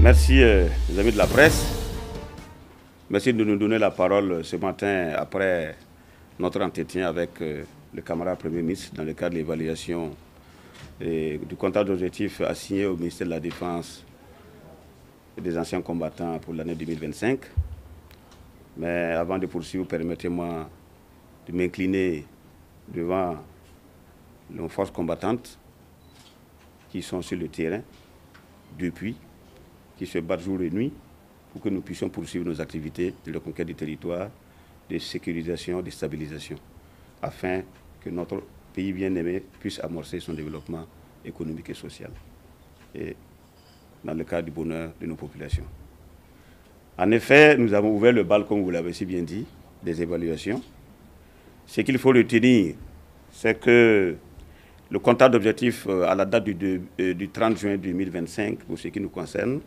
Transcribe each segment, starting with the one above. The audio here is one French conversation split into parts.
Merci les amis de la presse. Merci de nous donner la parole ce matin après notre entretien avec le camarade Premier ministre dans le cadre de l'évaluation du contrat d'objectif assigné au ministère de la Défense et des anciens combattants pour l'année 2025. Mais avant de poursuivre, permettez-moi de m'incliner devant nos forces combattantes qui sont sur le terrain depuis, qui se battent jour et nuit pour que nous puissions poursuivre nos activités de reconquête du territoire, de sécurisation, de stabilisation, afin que notre pays bien-aimé puisse amorcer son développement économique et social, et dans le cadre du bonheur de nos populations. En effet, nous avons ouvert le bal, comme vous l'avez si bien dit, des évaluations. Ce qu'il faut retenir, c'est que le contrat d'objectif à la date du 30 juin 2025, pour ce qui nous concerne,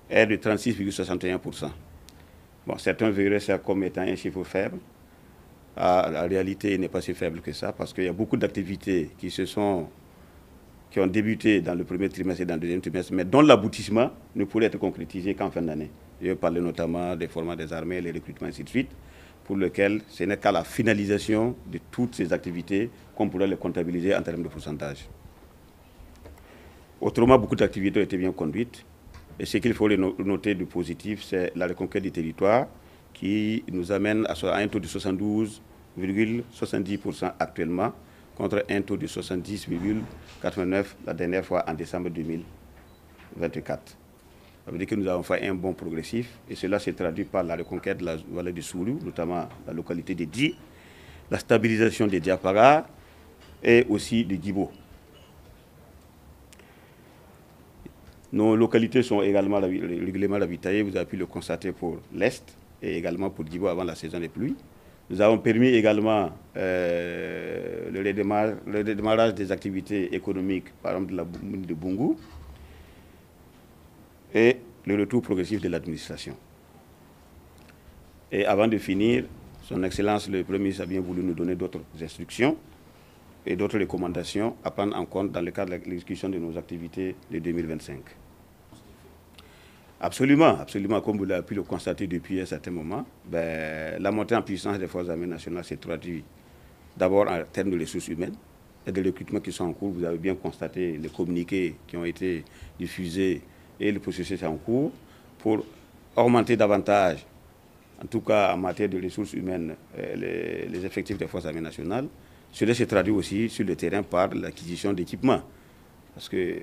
est de 36,61%. Bon, certains verraient ça comme étant un chiffre faible. La réalité n'est pas si faible que ça, parce qu'il y a beaucoup d'activités qui ont débuté dans le premier trimestre et dans le deuxième trimestre, mais dont l'aboutissement ne pourrait être concrétisé qu'en fin d'année. Je vais parler notamment des formats des armées, les recrutements, ainsi de suite, pour lesquels ce n'est qu'à la finalisation de toutes ces activités qu'on pourrait les comptabiliser en termes de pourcentage. Autrement, beaucoup d'activités ont été bien conduites. Et ce qu'il faut noter de positif, c'est la reconquête du territoire qui nous amène à un taux de 72,70% actuellement, contre un taux de 70,89% la dernière fois en décembre 2024. Ça veut dire que nous avons fait un bond progressif, et cela s'est traduit par la reconquête de la vallée du Soulou, notamment la localité de Di, la stabilisation des Diapara et aussi de Djibo. Nos localités sont également régulièrement ravitaillées, vous avez pu le constater pour l'Est et également pour Djibo avant la saison des pluies. Nous avons permis également le redémarrage des activités économiques, par exemple de la mine de Bungu, et le retour progressif de l'administration. Et avant de finir, Son Excellence le Premier ministre a bien voulu nous donner d'autres instructions et d'autres recommandations à prendre en compte dans le cadre de l'exécution de nos activités de 2025. Absolument, absolument, comme vous l'avez pu le constater depuis un certain moment, la montée en puissance des forces armées nationales s'est traduite d'abord en termes de ressources humaines et de recrutements qui sont en cours. Vous avez bien constaté les communiqués qui ont été diffusés et le processus en cours pour augmenter davantage, en tout cas en matière de ressources humaines, les effectifs des forces armées nationales. Cela se traduit aussi sur le terrain par l'acquisition d'équipements. Parce que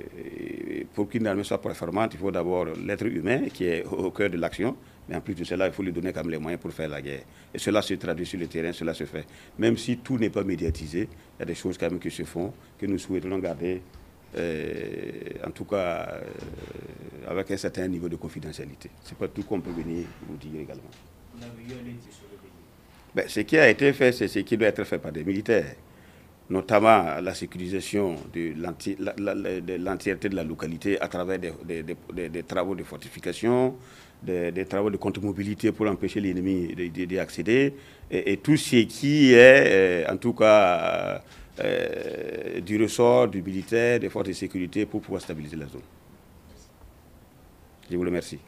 pour qu'une armée soit performante, il faut d'abord l'être humain qui est au cœur de l'action. Mais en plus de cela, il faut lui donner quand même les moyens pour faire la guerre. Et cela se traduit sur le terrain, cela se fait. Même si tout n'est pas médiatisé, il y a des choses quand même qui se font, que nous souhaiterons garder, en tout cas, avec un certain niveau de confidentialité. Ce n'est pas tout qu'on peut venir vous dire également. Ce qui a été fait, c'est ce qui doit être fait par des militaires, notamment la sécurisation de l'entièreté de la localité à travers des travaux de fortification, des travaux de contre-mobilité pour empêcher l'ennemi d'y accéder, et tout ce qui est, en tout cas, du ressort du militaire, des forces de sécurité pour pouvoir stabiliser la zone. Je vous remercie.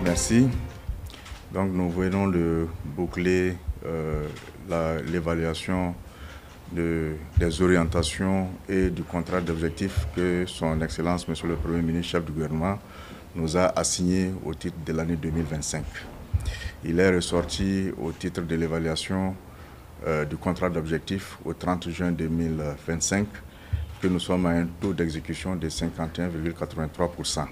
Merci. Donc nous venons de boucler l'évaluation des orientations et du contrat d'objectif que son Excellence, Monsieur le Premier ministre, chef du gouvernement, nous a assigné au titre de l'année 2025. Il est ressorti au titre de l'évaluation du contrat d'objectif au 30 juin 2025 que nous sommes à un taux d'exécution de 51,83%.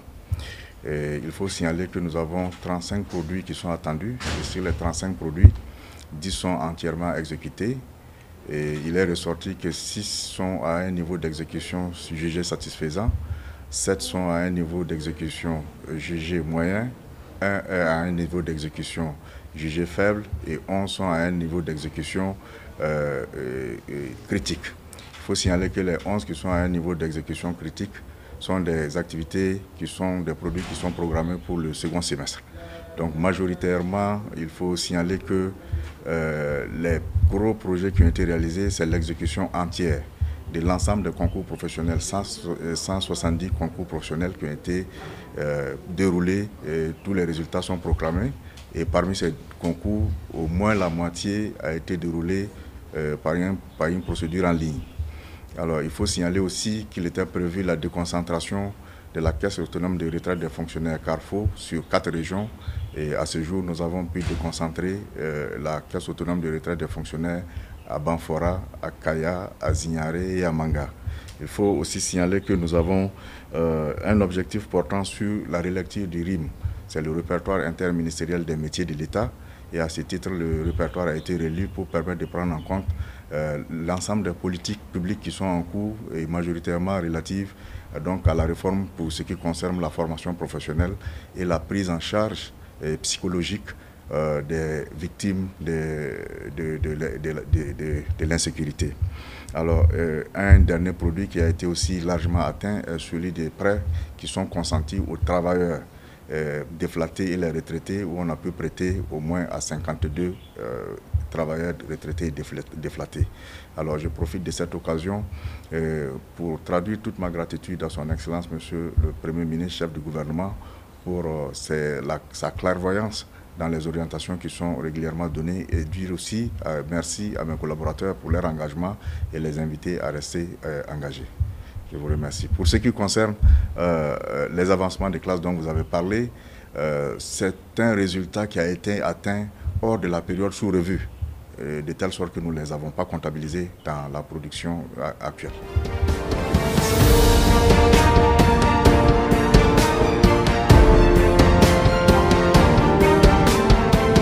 Et il faut signaler que nous avons 35 produits qui sont attendus. Et sur les 35 produits, 10 sont entièrement exécutés. Et il est ressorti que 6 sont à un niveau d'exécution jugé satisfaisant, 7 sont à un niveau d'exécution jugé moyen, 1 est à un niveau d'exécution jugé faible et 11 sont à un niveau d'exécution critique. Il faut signaler que les 11 qui sont à un niveau d'exécution critique sont des activités qui sont des produits qui sont programmés pour le second semestre. Donc majoritairement, il faut signaler que les gros projets qui ont été réalisés, c'est l'exécution entière de l'ensemble des concours professionnels, 170 concours professionnels qui ont été déroulés, et tous les résultats sont proclamés. Et parmi ces concours, au moins la moitié a été déroulée par une procédure en ligne. Alors il faut signaler aussi qu'il était prévu la déconcentration de la Caisse autonome de retraite des fonctionnaires Carrefour sur 4 régions. Et à ce jour, nous avons pu déconcentrer la Caisse autonome de retraite des fonctionnaires à Banfora, à Kaya, à Zignaré et à Manga. Il faut aussi signaler que nous avons un objectif portant sur la relecture du RIM. C'est le répertoire interministériel des métiers de l'État. Et à ce titre, le répertoire a été relu pour permettre de prendre en compte l'ensemble des politiques publiques qui sont en cours et majoritairement relatives donc à la réforme pour ce qui concerne la formation professionnelle et la prise en charge psychologique des victimes de l'insécurité. Alors, un dernier produit qui a été aussi largement atteint est celui des prêts qui sont consentis aux travailleurs déflattés et les retraités, où on a pu prêter au moins à 52 travailleurs retraités et déflattés. Alors je profite de cette occasion pour traduire toute ma gratitude à son Excellence, Monsieur le Premier ministre, chef du gouvernement, pour sa clairvoyance dans les orientations qui sont régulièrement données, et dire aussi merci à mes collaborateurs pour leur engagement et les inviter à rester engagés. Je vous remercie. Pour ce qui concerne les avancements des classes dont vous avez parlé, c'est un résultat qui a été atteint hors de la période sous revue, de telle sorte que nous ne les avons pas comptabilisés dans la production actuelle.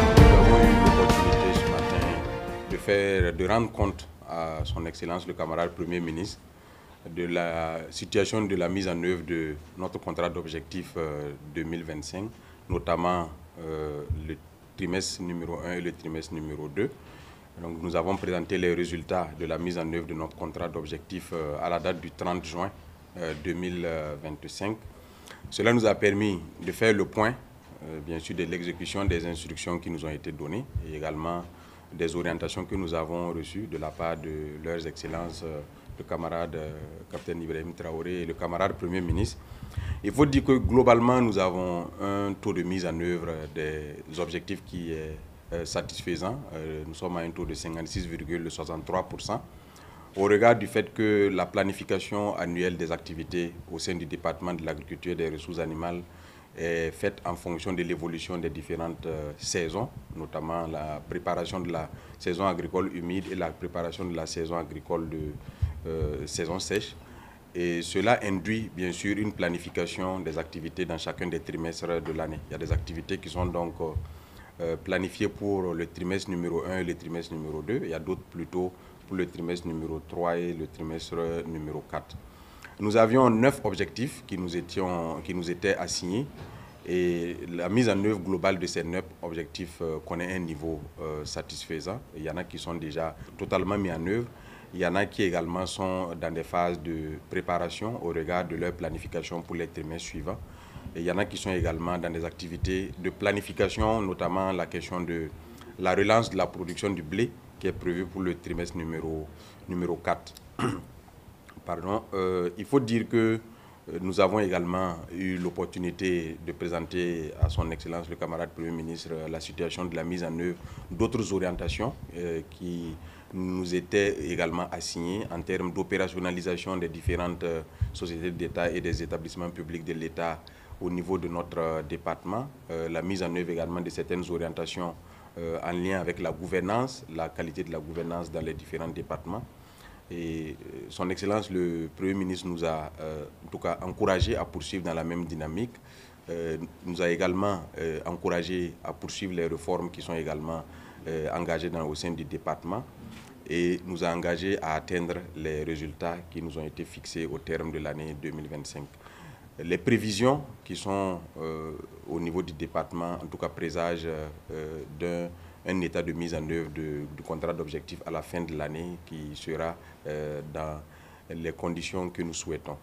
Nous avons eu l'opportunité ce matin de rendre compte à son Excellence le camarade Premier ministre de la situation de la mise en œuvre de notre contrat d'objectif 2025, notamment le trimestre numéro 1 et le trimestre numéro 2. Donc, nous avons présenté les résultats de la mise en œuvre de notre contrat d'objectif à la date du 30 juin 2025. Cela nous a permis de faire le point, bien sûr, de l'exécution des instructions qui nous ont été données et également des orientations que nous avons reçues de la part de leurs excellences, le camarade capitaine Ibrahim Traoré et le camarade Premier ministre. Il faut dire que globalement, nous avons un taux de mise en œuvre des objectifs qui est satisfaisant. Nous sommes à un taux de 56,63%. Au regard du fait que la planification annuelle des activités au sein du département de l'agriculture et des ressources animales est faite en fonction de l'évolution des différentes saisons, notamment la préparation de la saison agricole humide et la préparation de la saison agricole de saison sèche. Et cela induit bien sûr une planification des activités dans chacun des trimestres de l'année. Il y a des activités qui sont donc planifiées pour le trimestre numéro 1 et le trimestre numéro 2. Il y a d'autres plutôt pour le trimestre numéro 3 et le trimestre numéro 4. Nous avions 9 objectifs qui nous étaient assignés et la mise en œuvre globale de ces 9 objectifs connaît un niveau satisfaisant. Il y en a qui sont déjà totalement mis en œuvre. Il y en a qui également sont dans des phases de préparation au regard de leur planification pour les trimestres suivants. Et il y en a qui sont également dans des activités de planification, notamment la question de la relance de la production du blé qui est prévue pour le trimestre numéro 4. Pardon. Il faut dire que nous avons également eu l'opportunité de présenter à son Excellence le camarade Premier ministre la situation de la mise en œuvre d'autres orientations qui nous étaient également assignées en termes d'opérationnalisation des différentes sociétés d'État et des établissements publics de l'État au niveau de notre département, la mise en œuvre également de certaines orientations en lien avec la gouvernance, la qualité de la gouvernance dans les différents départements. Et son Excellence, le Premier ministre, nous a en tout cas encouragé à poursuivre dans la même dynamique. Nous a également encouragé à poursuivre les réformes qui sont également engagées au sein du département et nous a engagé à atteindre les résultats qui nous ont été fixés au terme de l'année 2025. Les prévisions qui sont au niveau du département, en tout cas, présagent d'un état de mise en œuvre du contrat d'objectif à la fin de l'année qui sera dans les conditions que nous souhaitons.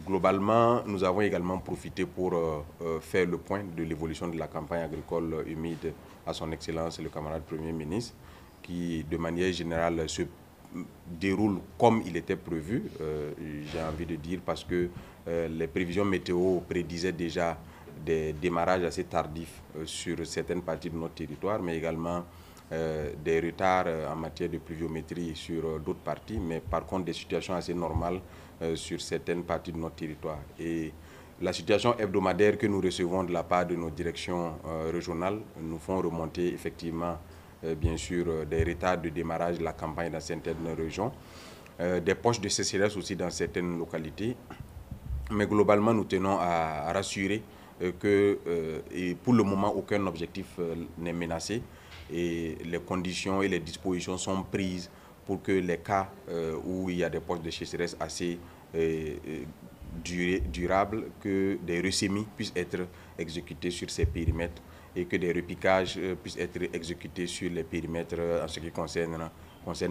Globalement, nous avons également profité pour faire le point de l'évolution de la campagne agricole humide à son Excellence le camarade Premier ministre, qui de manière générale se déroule comme il était prévu, j'ai envie de dire, parce que les prévisions météo prédisaient déjà des démarrages assez tardifs sur certaines parties de notre territoire, mais également des retards en matière de pluviométrie sur d'autres parties, mais par contre des situations assez normales sur certaines parties de notre territoire. Et la situation hebdomadaire que nous recevons de la part de nos directions régionales nous font remonter effectivement bien sûr des retards de démarrage de la campagne dans certaines régions, des poches de sécheresse aussi dans certaines localités. Mais globalement, nous tenons à rassurer que et pour le moment, aucun objectif n'est menacé et les conditions et les dispositions sont prises pour que les cas où il y a des poches de sécheresse assez durables, que des ressemis puissent être exécutés sur ces périmètres et que des repiquages puissent être exécutés sur les périmètres en ce qui concerne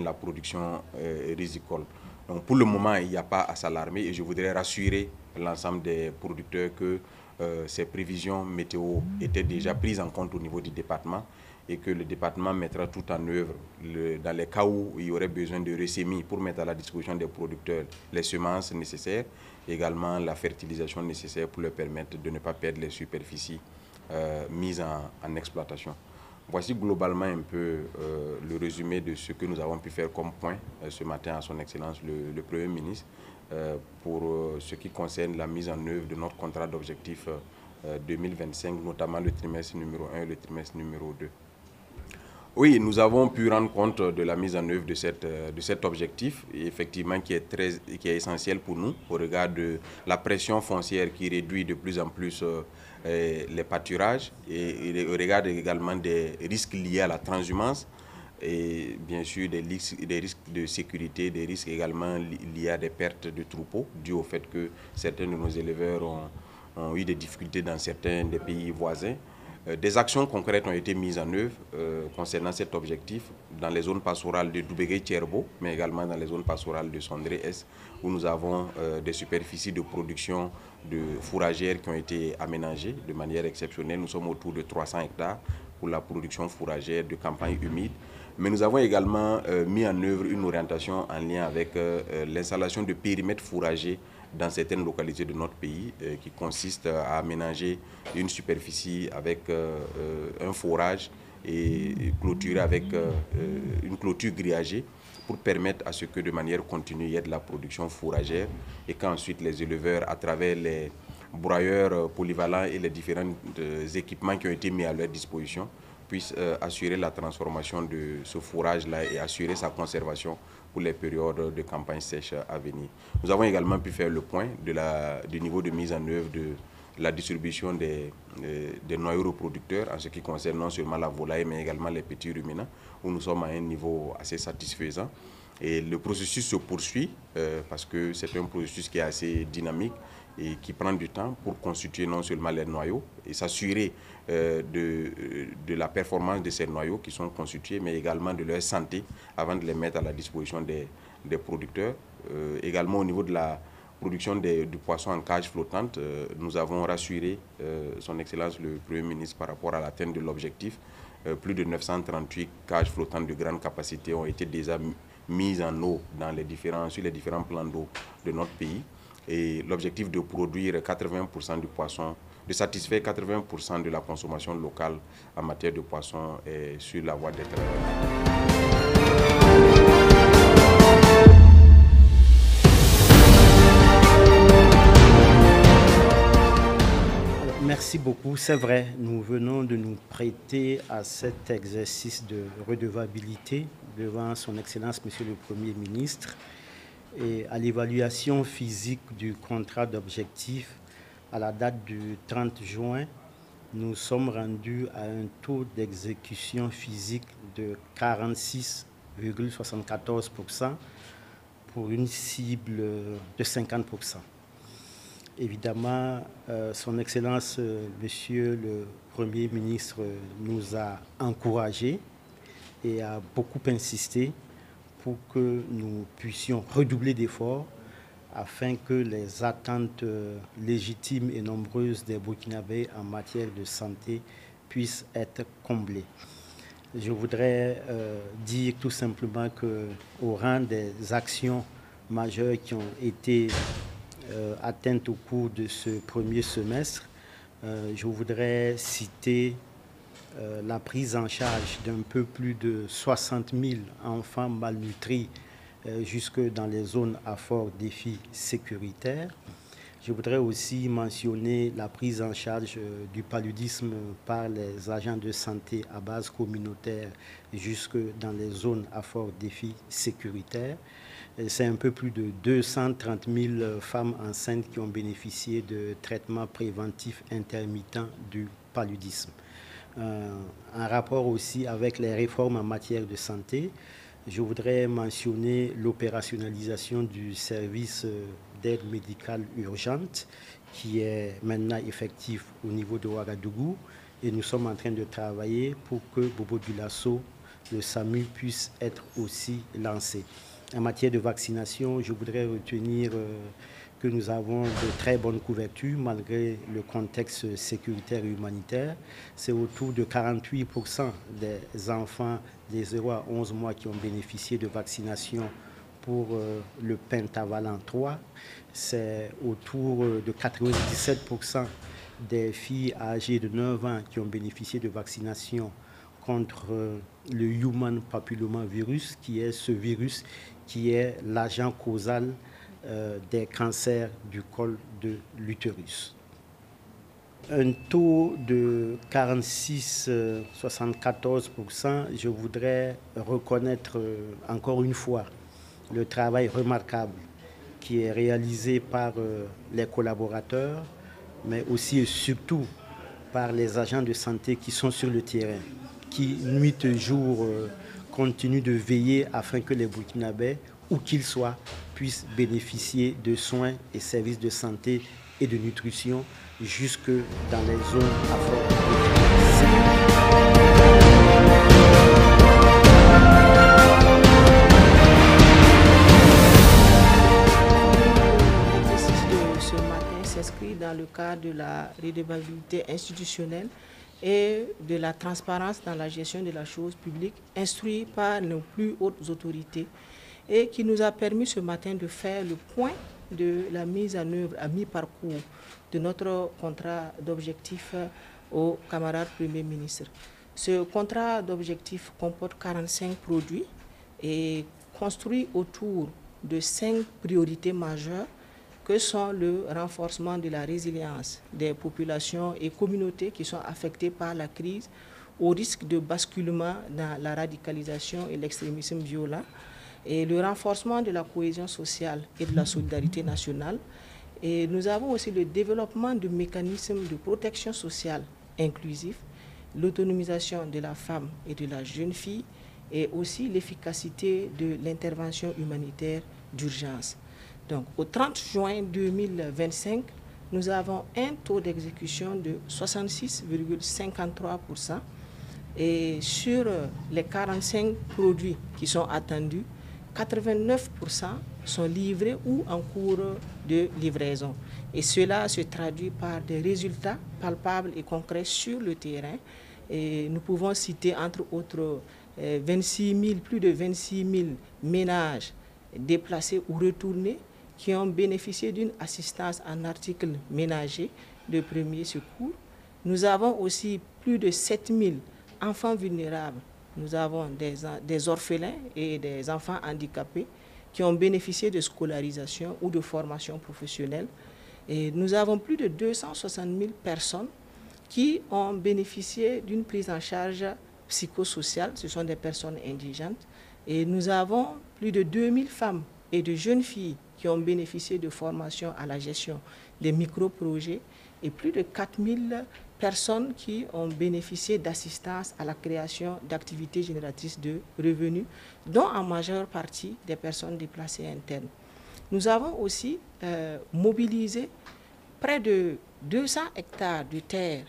la production risicole. Donc pour le moment, il n'y a pas à s'alarmer et je voudrais rassurer l'ensemble des producteurs que ces prévisions météo étaient déjà prises en compte au niveau du département et que le département mettra tout en œuvre dans les cas où il y aurait besoin de ressemis pour mettre à la disposition des producteurs les semences nécessaires, également la fertilisation nécessaire pour leur permettre de ne pas perdre les superficies mises en exploitation. Voici globalement un peu le résumé de ce que nous avons pu faire comme point ce matin à son Excellence le Premier ministre pour ce qui concerne la mise en œuvre de notre contrat d'objectif 2025, notamment le trimestre numéro 1 et le trimestre numéro 2. Oui, nous avons pu rendre compte de la mise en œuvre de cet objectif, effectivement qui est essentiel pour nous au regard de la pression foncière qui réduit de plus en plus les pâturages et au regard également des risques liés à la transhumance et bien sûr des risques de sécurité, des risques également liés à des pertes de troupeaux dû au fait que certains de nos éleveurs ont eu des difficultés dans certains des pays voisins. Des actions concrètes ont été mises en œuvre concernant cet objectif dans les zones pastorales de Doubégué-Thierbo, mais également dans les zones pastorales de Sondré-Est, où nous avons des superficies de production de fourragères qui ont été aménagées de manière exceptionnelle. Nous sommes autour de 300 hectares pour la production fourragère de campagne humide. Mais nous avons également mis en œuvre une orientation en lien avec l'installation de périmètres fourragers dans certaines localités de notre pays qui consiste à aménager une superficie avec un forage et clôturer avec une clôture grillagée pour permettre à ce que de manière continue il y ait de la production fourragère et qu'ensuite les éleveurs à travers les broyeurs polyvalents et les différents équipements qui ont été mis à leur disposition puissent assurer la transformation de ce fourrage-là et assurer sa conservation pour les périodes de campagne sèche à venir. Nous avons également pu faire le point du niveau de mise en œuvre de la distribution des noyaux reproducteurs en ce qui concerne non seulement la volaille mais également les petits ruminants où nous sommes à un niveau assez satisfaisant. Et le processus se poursuit parce que c'est un processus qui est assez dynamique et qui prend du temps pour constituer non seulement les noyaux et s'assurer de la performance de ces noyaux qui sont constitués, mais également de leur santé avant de les mettre à la disposition des producteurs. Également au niveau de la production du poisson en cage flottante, nous avons rassuré son Excellence le Premier ministre par rapport à l'atteinte de l'objectif. Plus de 938 cages flottantes de grande capacité ont été déjà mises en eau sur les différents plans d'eau de notre pays. Et l'objectif de produire 80% du poisson, de satisfaire 80% de la consommation locale en matière de poisson est sur la voie d'être. Merci beaucoup. C'est vrai, nous venons de nous prêter à cet exercice de redevabilité devant son Excellence, Monsieur le Premier ministre, et à l'évaluation physique du contrat d'objectif à la date du 30 juin, nous sommes rendus à un taux d'exécution physique de 46,74% pour une cible de 50%. Évidemment, son Excellence, Monsieur le Premier ministre, nous a encouragés et a beaucoup insisté pour que nous puissions redoubler d'efforts afin que les attentes légitimes et nombreuses des Burkinabés en matière de santé puissent être comblées. Je voudrais dire tout simplement qu'au rang des actions majeures qui ont été atteintes au cours de ce premier semestre, je voudrais citer la prise en charge d'un peu plus de 60 000 enfants malnutris jusque dans les zones à fort défi sécuritaire. Je voudrais aussi mentionner la prise en charge du paludisme par les agents de santé à base communautaire jusque dans les zones à fort défi sécuritaire. C'est un peu plus de 230 000 femmes enceintes qui ont bénéficié de traitements préventifs intermittents du paludisme. En rapport aussi avec les réformes en matière de santé, je voudrais mentionner l'opérationnalisation du service d'aide médicale urgente qui est maintenant effectif au niveau de Ouagadougou, et nous sommes en train de travailler pour que Bobo Dioulasso, le SAMU, puisse être aussi lancé. En matière de vaccination, je voudrais retenir que nous avons de très bonnes couvertures malgré le contexte sécuritaire et humanitaire. C'est autour de 48% des enfants des 0 à 11 mois qui ont bénéficié de vaccination pour le pentavalent 3. C'est autour de 97% des filles âgées de 9 ans qui ont bénéficié de vaccination contre le Human Papillomavirus, qui est ce virus qui est l'agent causal des cancers du col de l'utérus. Un taux de 46,74%, je voudrais reconnaître encore une fois le travail remarquable qui est réalisé par les collaborateurs, mais aussi et surtout par les agents de santé qui sont sur le terrain, qui nuit et jour continuent de veiller afin que les Burkinabés, où qu'ils soient, puissent bénéficier de soins et services de santé et de nutrition jusque dans les zones à fort L'exercice de ce matin s'inscrit dans le cadre de la redevabilité institutionnelle et de la transparence dans la gestion de la chose publique, instruit par nos plus hautes autorités, et qui nous a permis ce matin de faire le point de la mise en œuvre à mi-parcours de notre contrat d'objectif au camarade Premier ministre. Ce contrat d'objectif comporte 45 produits et construit autour de 5 priorités majeures que sont le renforcement de la résilience des populations et communautés qui sont affectées par la crise au risque de basculement dans la radicalisation et l'extrémisme violent, et le renforcement de la cohésion sociale et de la solidarité nationale. Et nous avons aussi le développement de mécanismes de protection sociale inclusifs, l'autonomisation de la femme et de la jeune fille, et aussi l'efficacité de l'intervention humanitaire d'urgence. Donc, au 30 juin 2025, nous avons un taux d'exécution de 66,53%, et sur les 45 produits qui sont attendus, 89% sont livrés ou en cours de livraison. Et cela se traduit par des résultats palpables et concrets sur le terrain. Et nous pouvons citer entre autres plus de 26 000 ménages déplacés ou retournés qui ont bénéficié d'une assistance en articles ménagers de premier secours. Nous avons aussi plus de 7 000 enfants vulnérables. Nous avons des orphelins et des enfants handicapés qui ont bénéficié de scolarisation ou de formation professionnelle. Et nous avons plus de 260 000 personnes qui ont bénéficié d'une prise en charge psychosociale. Ce sont des personnes indigentes. Et nous avons plus de 2000 femmes et de jeunes filles qui ont bénéficié de formation à la gestion des micro-projets, et plus de 4000 personnes qui ont bénéficié d'assistance à la création d'activités génératrices de revenus, dont en majeure partie des personnes déplacées internes. Nous avons aussi mobilisé près de 200 hectares de terre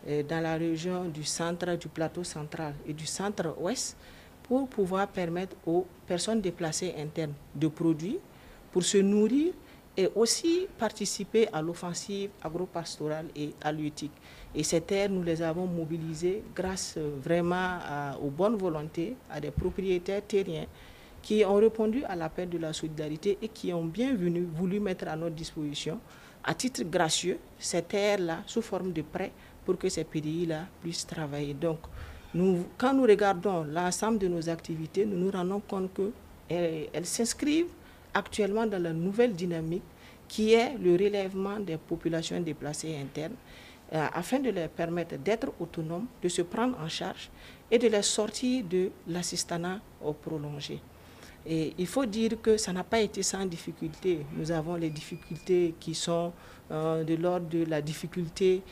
dans la région du centre, du plateau central et du centre-ouest pour pouvoir permettre aux personnes déplacées internes de produire pour se nourrir et aussi participer à l'offensive agro-pastorale et halieutique. Et ces terres, nous les avons mobilisées grâce vraiment aux bonnes volontés, à des propriétaires terriens qui ont répondu à l'appel de la solidarité et qui ont bien voulu mettre à notre disposition, à titre gracieux, ces terres-là sous forme de prêts pour que ces PDI-là puissent travailler. Donc, quand nous regardons l'ensemble de nos activités, nous nous rendons compte qu'elles s'inscrivent actuellement dans la nouvelle dynamique qui est le relèvement des populations déplacées internes afin de leur permettre d'être autonomes, de se prendre en charge et de les sortir de l'assistanat prolongé. Et il faut dire que ça n'a pas été sans difficulté. Nous avons les difficultés qui sont de l'ordre de la difficulté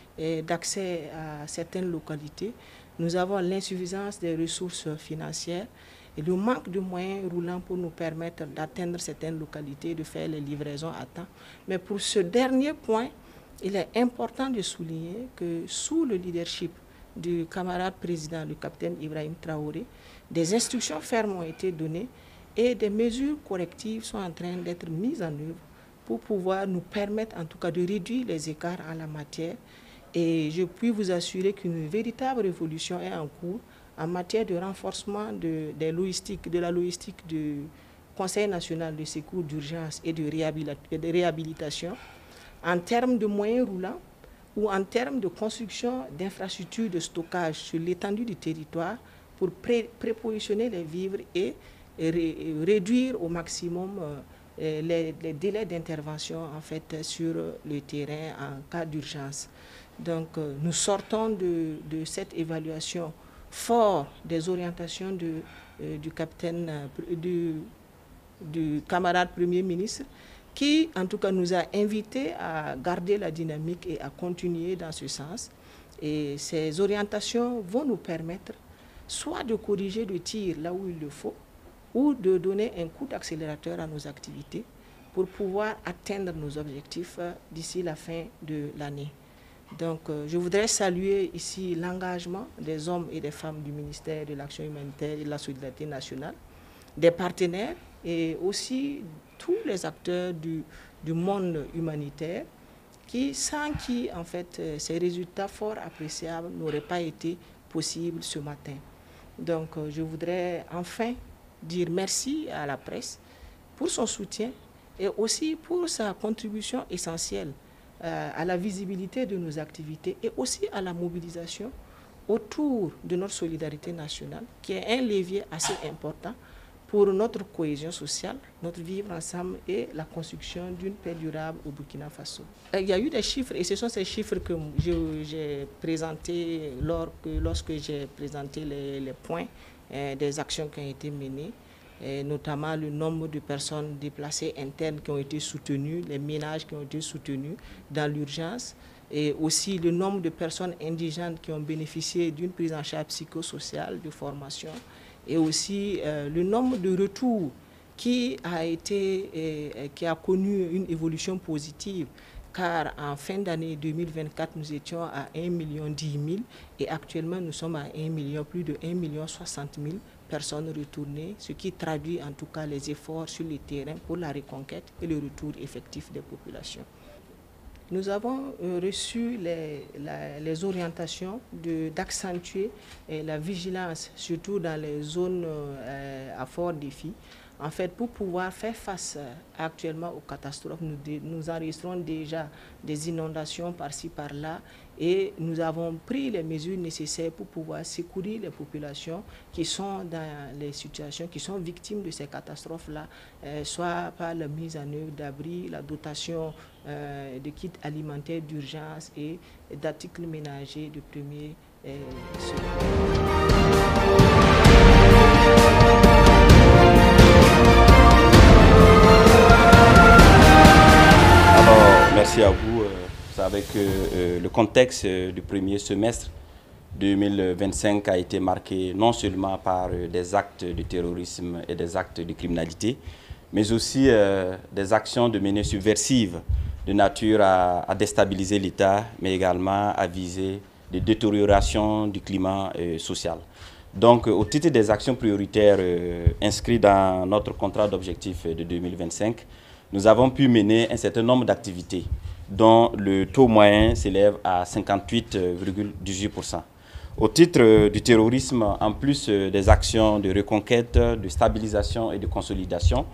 d'accès à certaines localités. Nous avons l'insuffisance des ressources financières et le manque de moyens roulants pour nous permettre d'atteindre certaines localités, de faire les livraisons à temps. Mais pour ce dernier point, il est important de souligner que sous le leadership du camarade président, le capitaine Ibrahim Traoré, des instructions fermes ont été données et des mesures correctives sont en train d'être mises en œuvre pour pouvoir nous permettre en tout cas de réduire les écarts en la matière. Et je puis vous assurer qu'une véritable révolution est en cours en matière de renforcement de la logistique du Conseil national de secours d'urgence et de réhabilitation en termes de moyens roulants ou en termes de construction d'infrastructures de stockage sur l'étendue du territoire pour prépositionner les vivres et réduire au maximum les délais d'intervention en fait, sur le terrain en cas d'urgence. Donc nous sortons de cette évaluation fort des orientations du camarade Premier ministre qui en tout cas nous a invités à garder la dynamique et à continuer dans ce sens. Et ces orientations vont nous permettre soit de corriger le tir là où il le faut, ou de donner un coup d'accélérateur à nos activités pour pouvoir atteindre nos objectifs d'ici la fin de l'année. Donc, je voudrais saluer ici l'engagement des hommes et des femmes du ministère de l'Action humanitaire et de la Solidarité nationale, des partenaires et aussi tous les acteurs du monde humanitaire sans qui, en fait, ces résultats fort appréciables n'auraient pas été possibles ce matin. Donc, je voudrais enfin dire merci à la presse pour son soutien et aussi pour sa contribution essentielle à la visibilité de nos activités et aussi à la mobilisation autour de notre solidarité nationale, qui est un levier assez important pour notre cohésion sociale, notre vivre ensemble et la construction d'une paix durable au Burkina Faso. Il y a eu des chiffres et ce sont ces chiffres que j'ai présentés lorsque j'ai présenté les points des actions qui ont été menées, et notamment le nombre de personnes déplacées internes qui ont été soutenues, les ménages qui ont été soutenus dans l'urgence, et aussi le nombre de personnes indigènes qui ont bénéficié d'une prise en charge psychosociale, de formation, et aussi le nombre de retours qui a connu une évolution positive, car en fin d'année 2024, nous étions à 1 10 000 et actuellement nous sommes à plus de 1 60 000 personnes retournées, ce qui traduit en tout cas les efforts sur le terrain pour la reconquête et le retour effectif des populations. Nous avons reçu les orientations d'accentuer la vigilance, surtout dans les zones à fort défi. En fait, pour pouvoir faire face actuellement aux catastrophes, nous enregistrons déjà des inondations par-ci, par-là, et nous avons pris les mesures nécessaires pour pouvoir secourir les populations qui sont dans les situations, qui sont victimes de ces catastrophes-là, soit par la mise en œuvre d'abris, la dotation de kits alimentaires d'urgence et d'articles ménagers de premier secours. Merci à vous. C'est avec le contexte du premier semestre 2025 a été marqué non seulement par des actes de terrorisme et des actes de criminalité, mais aussi des actions de menées subversives de nature à déstabiliser l'État, mais également à viser des détériorations du climat social. Donc, au titre des actions prioritaires inscrites dans notre contrat d'objectif de 2025, nous avons pu mener un certain nombre d'activités dont le taux moyen s'élève à 58,18%. Au titre du terrorisme, en plus des actions de reconquête, de stabilisation et de consolidation,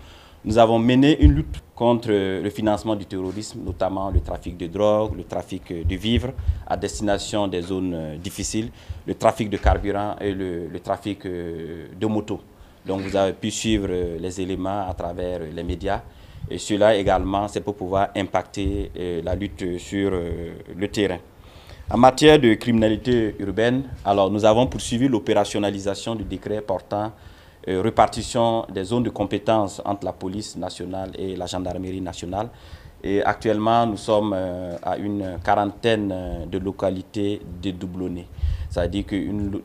nous avons mené une lutte contre le financement du terrorisme, notamment le trafic de drogue, le trafic de vivres à destination des zones difficiles, le trafic de carburant et le trafic de motos. Donc vous avez pu suivre les éléments à travers les médias. Et cela également, c'est pour pouvoir impacter la lutte sur le terrain. En matière de criminalité urbaine, alors nous avons poursuivi l'opérationnalisation du décret portant répartition des zones de compétences entre la police nationale et la gendarmerie nationale. Et actuellement, nous sommes à une quarantaine de localités dédoublonnées. C'est-à-dire que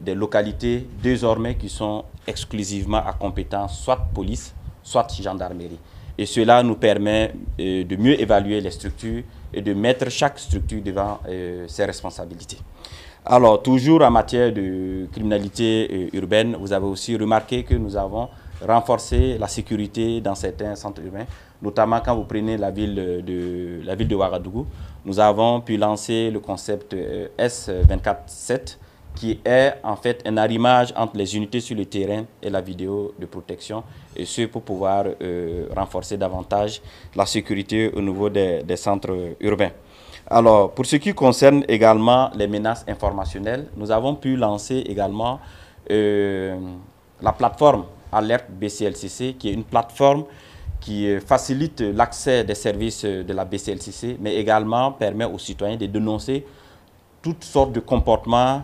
des localités désormais qui sont exclusivement à compétence soit police, soit gendarmerie. Et cela nous permet de mieux évaluer les structures et de mettre chaque structure devant ses responsabilités. Alors, toujours en matière de criminalité urbaine, vous avez aussi remarqué que nous avons renforcé la sécurité dans certains centres urbains, notamment quand vous prenez la ville de Ouagadougou. Nous avons pu lancer le concept S247, qui est en fait un arrimage entre les unités sur le terrain et la vidéo de protection, et ce pour pouvoir renforcer davantage la sécurité au niveau des centres urbains. Alors, pour ce qui concerne également les menaces informationnelles, nous avons pu lancer également la plateforme Alerte BCLCC, qui est une plateforme qui facilite l'accès des services de la BCLCC, mais également permet aux citoyens de dénoncer toutes sortes de comportements,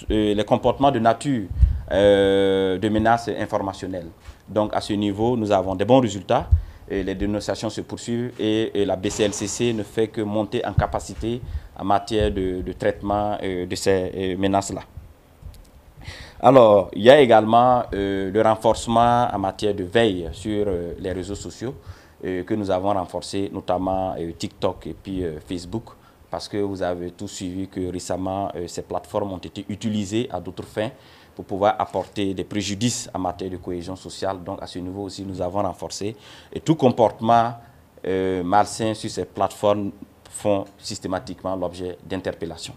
les comportements de nature de menaces informationnelles. Donc, à ce niveau, nous avons des bons résultats. Et les dénonciations se poursuivent et la BCLCC ne fait que monter en capacité en matière de traitement de ces menaces-là. Alors, il y a également le renforcement en matière de veille sur les réseaux sociaux que nous avons renforcé, notamment TikTok et puis Facebook, parce que vous avez tous suivi que récemment, ces plateformes ont été utilisées à d'autres fins pour pouvoir apporter des préjudices en matière de cohésion sociale. Donc, à ce niveau aussi, nous avons renforcé. Et tout comportement malsain sur ces plateformes font systématiquement l'objet d'interpellations.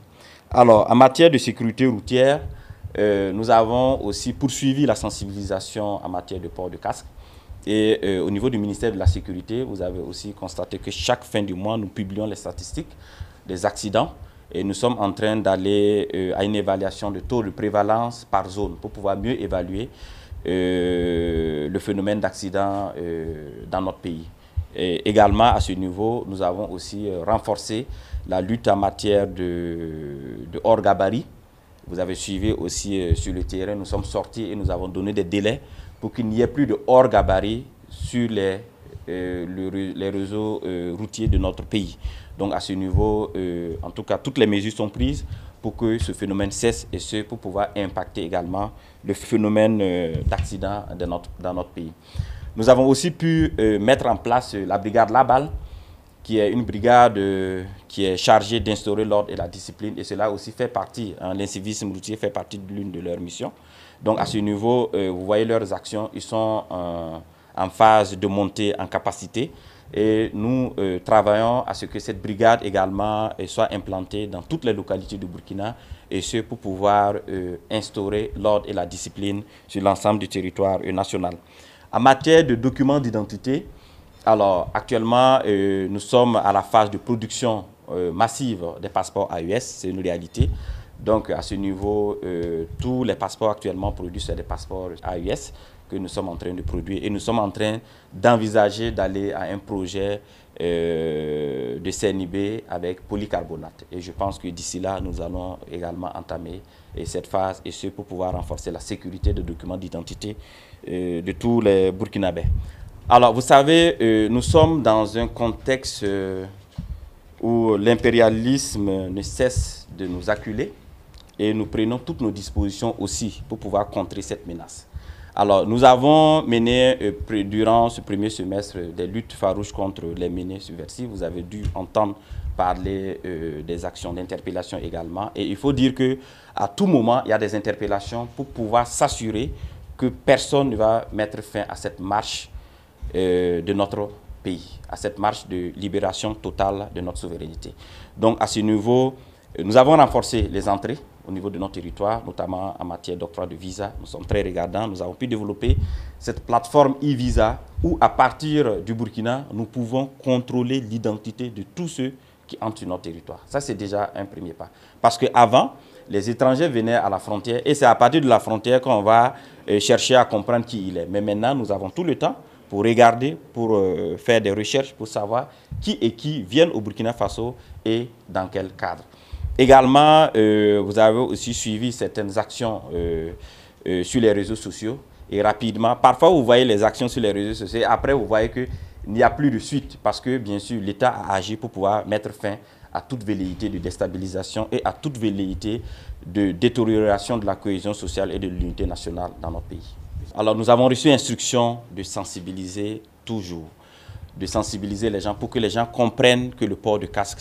Alors, en matière de sécurité routière, nous avons aussi poursuivi la sensibilisation en matière de port de casque. Et au niveau du ministère de la Sécurité, vous avez aussi constaté que chaque fin du mois, nous publions les statistiques des accidents. Et nous sommes en train d'aller à une évaluation de taux de prévalence par zone pour pouvoir mieux évaluer le phénomène d'accident dans notre pays. Et également, à ce niveau, nous avons aussi renforcé la lutte en matière de hors-gabarit. Vous avez suivi aussi sur le terrain, nous sommes sortis et nous avons donné des délais pour qu'il n'y ait plus de hors-gabarit sur les réseaux routiers de notre pays. Donc à ce niveau, en tout cas, toutes les mesures sont prises pour que ce phénomène cesse et ce pour pouvoir impacter également le phénomène d'accident dans notre pays. Nous avons aussi pu mettre en place la brigade Labal, qui est une brigade qui est chargée d'instaurer l'ordre et la discipline, et cela aussi fait partie, l'incivisme routier fait partie de l'une de leurs missions. Donc à ce niveau, vous voyez leurs actions, ils sont en phase de montée en capacité. Et nous travaillons à ce que cette brigade également soit implantée dans toutes les localités du Burkina, et ce pour pouvoir instaurer l'ordre et la discipline sur l'ensemble du territoire national. En matière de documents d'identité, alors actuellement nous sommes à la phase de production massive des passeports AES, c'est une réalité. Donc à ce niveau, tous les passeports actuellement produits sont des passeports AES que nous sommes en train de produire, et nous sommes en train d'envisager d'aller à un projet de CNIB avec polycarbonate. Et je pense que d'ici là, nous allons également entamer cette phase, et ce pour pouvoir renforcer la sécurité des documents d'identité de tous les Burkinabés. Alors, vous savez, nous sommes dans un contexte où l'impérialisme ne cesse de nous acculer, et nous prenons toutes nos dispositions aussi pour pouvoir contrer cette menace. Alors, nous avons mené durant ce premier semestre des luttes farouches contre les menées subversives. Vous avez dû entendre parler des actions d'interpellation également. Et il faut dire qu'à tout moment, il y a des interpellations pour pouvoir s'assurer que personne ne va mettre fin à cette marche de notre pays, à cette marche de libération totale de notre souveraineté. Donc à ce niveau, nous avons renforcé les entrées au niveau de notre territoire, notamment en matière d'octroi de visa. Nous sommes très regardants. Nous avons pu développer cette plateforme e-visa où, à partir du Burkina, nous pouvons contrôler l'identité de tous ceux qui entrent sur notre territoire. Ça, c'est déjà un premier pas. Parce qu'avant, les étrangers venaient à la frontière et c'est à partir de la frontière qu'on va chercher à comprendre qui il est. Mais maintenant, nous avons tout le temps pour regarder, pour faire des recherches, pour savoir qui et qui viennent au Burkina Faso et dans quel cadre. Également, vous avez aussi suivi certaines actions sur les réseaux sociaux et rapidement, parfois vous voyez les actions sur les réseaux sociaux et après vous voyez qu'il n'y a plus de suite parce que bien sûr l'État a agi pour pouvoir mettre fin à toute velléité de déstabilisation et à toute velléité de détérioration de la cohésion sociale et de l'unité nationale dans notre pays. Alors nous avons reçu instruction de sensibiliser toujours, de sensibiliser les gens pour que les gens comprennent que le port de casque,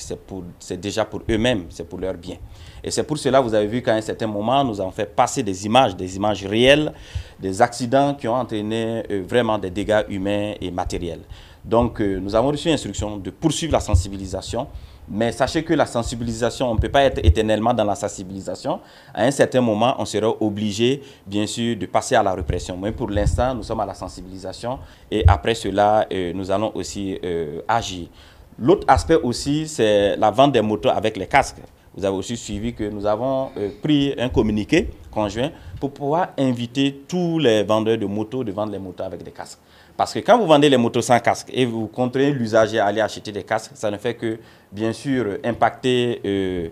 c'est déjà pour eux-mêmes, c'est pour leur bien. Et c'est pour cela, vous avez vu qu'à un certain moment, nous avons fait passer des images réelles, des accidents qui ont entraîné vraiment des dégâts humains et matériels. Donc nous avons reçu instruction de poursuivre la sensibilisation. Mais sachez que la sensibilisation, on ne peut pas être éternellement dans la sensibilisation. À un certain moment, on sera obligé, bien sûr, de passer à la répression. Mais pour l'instant, nous sommes à la sensibilisation et après cela, nous allons aussi agir. L'autre aspect aussi, c'est la vente des motos avec les casques. Vous avez aussi suivi que nous avons pris un communiqué conjoint pour pouvoir inviter tous les vendeurs de motos de vendre les motos avec des casques. Parce que quand vous vendez les motos sans casque et vous contraignez l'usager à aller acheter des casques, ça ne fait que, bien sûr, impacter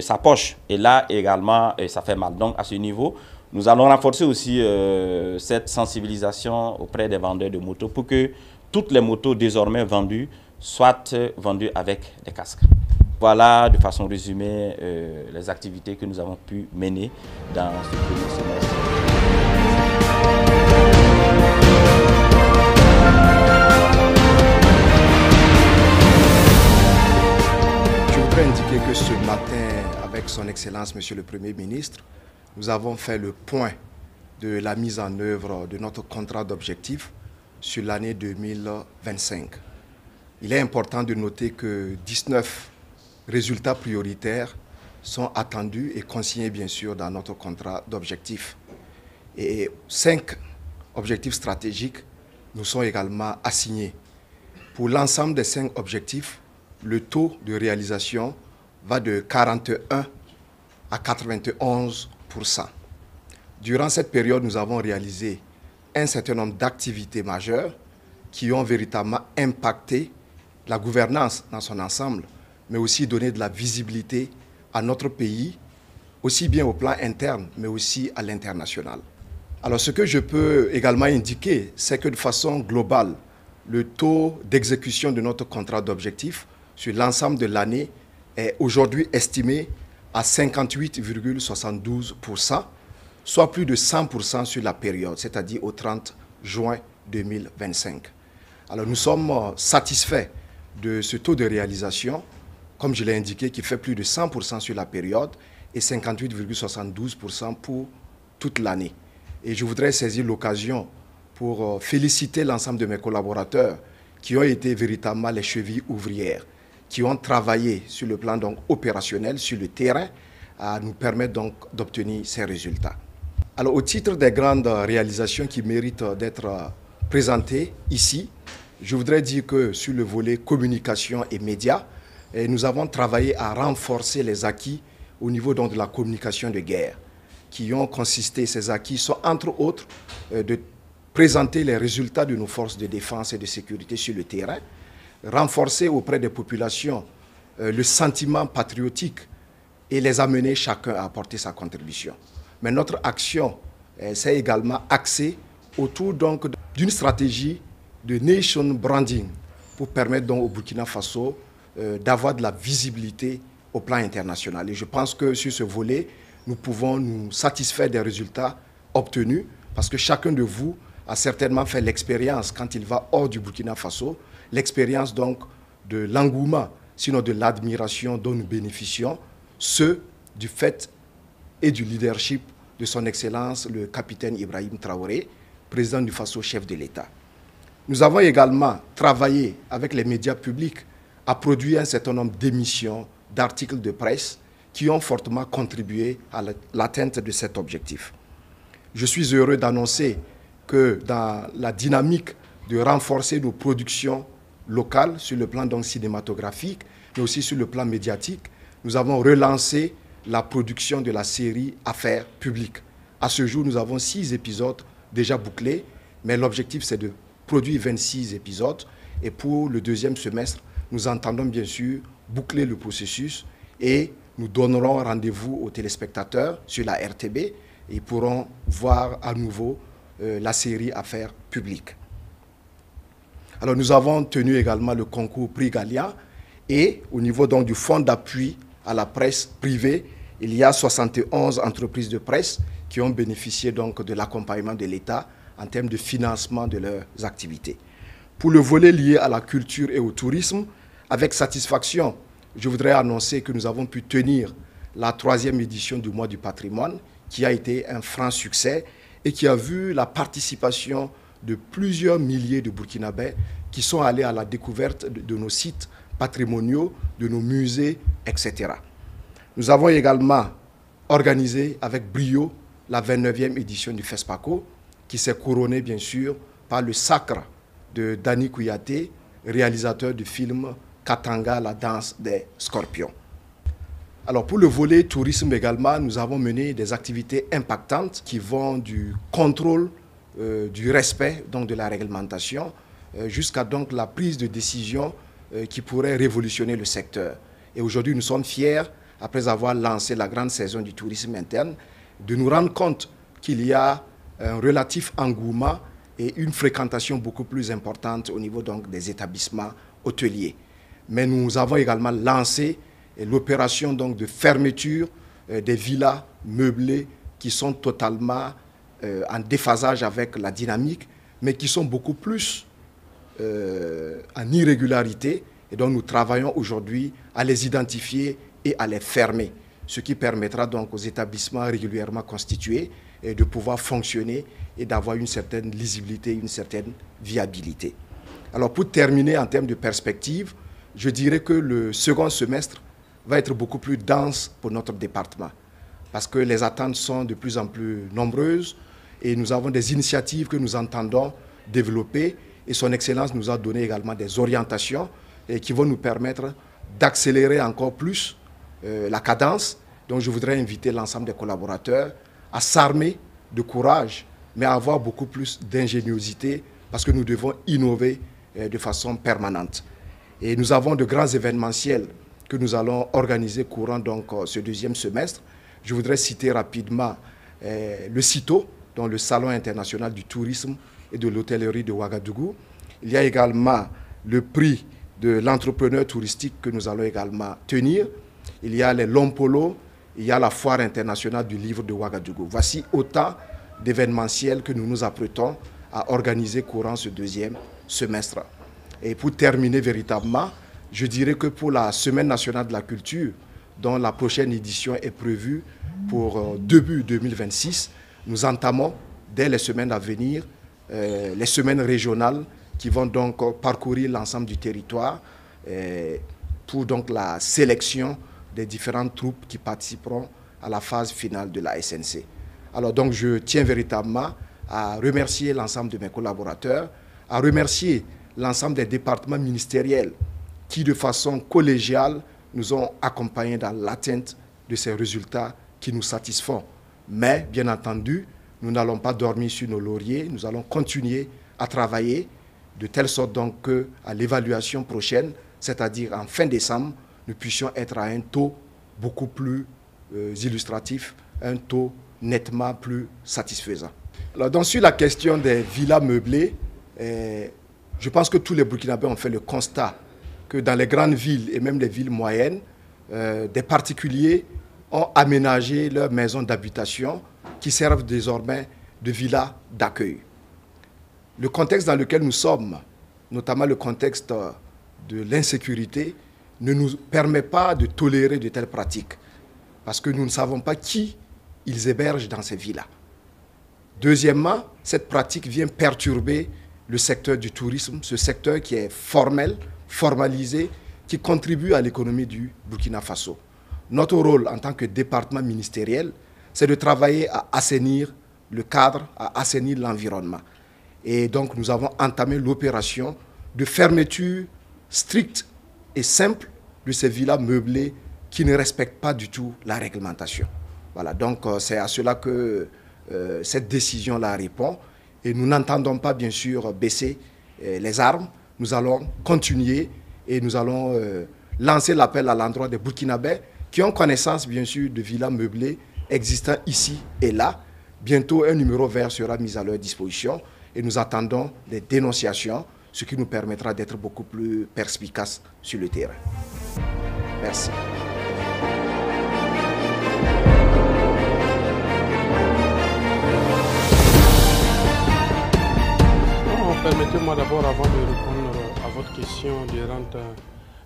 sa poche. Et là, également, ça fait mal. Donc, à ce niveau, nous allons renforcer aussi cette sensibilisation auprès des vendeurs de motos pour que toutes les motos désormais vendues soient vendues avec des casques. Voilà, de façon résumée, les activités que nous avons pu mener dans ce premier semestre. Indiquer que ce matin, avec son Excellence, Monsieur le Premier ministre, nous avons fait le point de la mise en œuvre de notre contrat d'objectifs sur l'année 2025. Il est important de noter que 19 résultats prioritaires sont attendus et consignés bien sûr dans notre contrat d'objectifs. Et 5 objectifs stratégiques nous sont également assignés. Pour l'ensemble des 5 objectifs, le taux de réalisation va de 41 à 91%. Durant cette période, nous avons réalisé un certain nombre d'activités majeures qui ont véritablement impacté la gouvernance dans son ensemble, mais aussi donné de la visibilité à notre pays, aussi bien au plan interne, mais aussi à l'international. Alors, ce que je peux également indiquer, c'est que de façon globale, le taux d'exécution de notre contrat d'objectifs sur l'ensemble de l'année est aujourd'hui estimé à 58,72%, soit plus de 100% sur la période, c'est-à-dire au 30 juin 2025. Alors nous sommes satisfaits de ce taux de réalisation, comme je l'ai indiqué, qui fait plus de 100% sur la période et 58,72% pour toute l'année. Et je voudrais saisir l'occasion pour féliciter l'ensemble de mes collaborateurs qui ont été véritablement les chevilles ouvrières, qui ont travaillé sur le plan donc opérationnel, sur le terrain, à nous permettre donc d'obtenir ces résultats. Alors au titre des grandes réalisations qui méritent d'être présentées ici, je voudrais dire que sur le volet communication et médias, nous avons travaillé à renforcer les acquis au niveau donc de la communication de guerre, qui ont consisté, ces acquis sont entre autres de présenter les résultats de nos forces de défense et de sécurité sur le terrain, renforcer auprès des populations le sentiment patriotique et les amener chacun à apporter sa contribution. Mais notre action s'est également axée autour donc d'une stratégie de nation branding pour permettre donc au Burkina Faso d'avoir de la visibilité au plan international. Et je pense que sur ce volet, nous pouvons nous satisfaire des résultats obtenus parce que chacun de vous a certainement fait l'expérience quand il va hors du Burkina Faso, l'expérience donc de l'engouement, sinon de l'admiration dont nous bénéficions, ce du fait et du leadership de son Excellence le capitaine Ibrahim Traoré, président du Faso, chef de l'État. Nous avons également travaillé avec les médias publics à produire un certain nombre d'émissions, d'articles de presse qui ont fortement contribué à l'atteinte de cet objectif. Je suis heureux d'annoncer que dans la dynamique de renforcer nos productions locales sur le plan donc cinématographique, mais aussi sur le plan médiatique, nous avons relancé la production de la série Affaires publiques. À ce jour, nous avons 6 épisodes déjà bouclés, mais l'objectif c'est de produire 26 épisodes. Et pour le deuxième semestre, nous entendons bien sûr boucler le processus et nous donnerons rendez-vous aux téléspectateurs sur la RTB et ils pourront voir à nouveau la série Affaires publiques. Alors nous avons tenu également le concours Prix Gallia et au niveau donc du fonds d'appui à la presse privée, il y a 71 entreprises de presse qui ont bénéficié donc de l'accompagnement de l'État en termes de financement de leurs activités. Pour le volet lié à la culture et au tourisme, avec satisfaction, je voudrais annoncer que nous avons pu tenir la 3e édition du mois du patrimoine, qui a été un franc succès et qui a vu la participation de plusieurs milliers de Burkinabés qui sont allés à la découverte de nos sites patrimoniaux, de nos musées, etc. Nous avons également organisé avec brio la 29e édition du FESPACO, qui s'est couronnée bien sûr par le sacre de Dani Kouyaté, réalisateur du film Katanga, la danse des scorpions. Alors pour le volet tourisme également, nous avons mené des activités impactantes qui vont du contrôle, du respect donc de la réglementation, jusqu'à donc la prise de décision qui pourrait révolutionner le secteur. Et aujourd'hui, nous sommes fiers, après avoir lancé la grande saison du tourisme interne, de nous rendre compte qu'il y a un relatif engouement et une fréquentation beaucoup plus importante au niveau donc des établissements hôteliers. Mais nous avons également lancé l'opération donc de fermeture des villas meublées qui sont totalement en déphasage avec la dynamique, mais qui sont beaucoup plus en irrégularité. Et donc nous travaillons aujourd'hui à les identifier et à les fermer, ce qui permettra donc aux établissements régulièrement constitués de pouvoir fonctionner et d'avoir une certaine lisibilité, une certaine viabilité. Alors pour terminer en termes de perspective, je dirais que le second semestre va être beaucoup plus dense pour notre département parce que les attentes sont de plus en plus nombreuses et nous avons des initiatives que nous entendons développer et son Excellence nous a donné également des orientations qui vont nous permettre d'accélérer encore plus la cadence. Donc je voudrais inviter l'ensemble des collaborateurs à s'armer de courage, mais à avoir beaucoup plus d'ingéniosité parce que nous devons innover de façon permanente. Et nous avons de grands événementiels que nous allons organiser courant donc ce deuxième semestre. Je voudrais citer rapidement le CITO, donc le Salon international du tourisme et de l'hôtellerie de Ouagadougou. Il y a également le prix de l'entrepreneur touristique que nous allons également tenir. Il y a les Lompolo, il y a la foire internationale du livre de Ouagadougou. Voici autant d'événementiels que nous nous apprêtons à organiser courant ce deuxième semestre. Et pour terminer véritablement, je dirais que pour la Semaine nationale de la culture, dont la prochaine édition est prévue pour début 2026, nous entamons dès les semaines à venir les semaines régionales qui vont donc parcourir l'ensemble du territoire pour donc la sélection des différentes troupes qui participeront à la phase finale de la SNC. Alors donc je tiens véritablement à remercier l'ensemble de mes collaborateurs, à remercier l'ensemble des départements ministériels qui de façon collégiale nous ont accompagnés dans l'atteinte de ces résultats qui nous satisfont. Mais bien entendu, nous n'allons pas dormir sur nos lauriers, nous allons continuer à travailler de telle sorte donc qu'à l'évaluation prochaine, c'est-à-dire en fin décembre, nous puissions être à un taux beaucoup plus illustratif, un taux nettement plus satisfaisant. Alors, donc, sur la question des villas meublées, je pense que tous les Burkinabés ont fait le constat que dans les grandes villes et même les villes moyennes, des particuliers ont aménagé leurs maisons d'habitation qui servent désormais de villas d'accueil. Le contexte dans lequel nous sommes, notamment le contexte de l'insécurité, ne nous permet pas de tolérer de telles pratiques parce que nous ne savons pas qui ils hébergent dans ces villas. Deuxièmement, cette pratique vient perturber le secteur du tourisme, ce secteur qui est formel, formalisé, qui contribue à l'économie du Burkina Faso. Notre rôle en tant que département ministériel, c'est de travailler à assainir le cadre, à assainir l'environnement. Et donc nous avons entamé l'opération de fermeture stricte et simple de ces villas meublées qui ne respectent pas du tout la réglementation. Voilà, donc c'est à cela que cette décision-là répond. Et nous n'entendons pas bien sûr baisser les armes. Nous allons continuer et nous allons lancer l'appel à l'endroit des Burkinabés qui ont connaissance bien sûr de villas meublées existant ici et là. Bientôt, un numéro vert sera mis à leur disposition et nous attendons des dénonciations, ce qui nous permettra d'être beaucoup plus perspicaces sur le terrain. Merci. Permettez-moi d'abord, avant de répondre à votre question, de rendre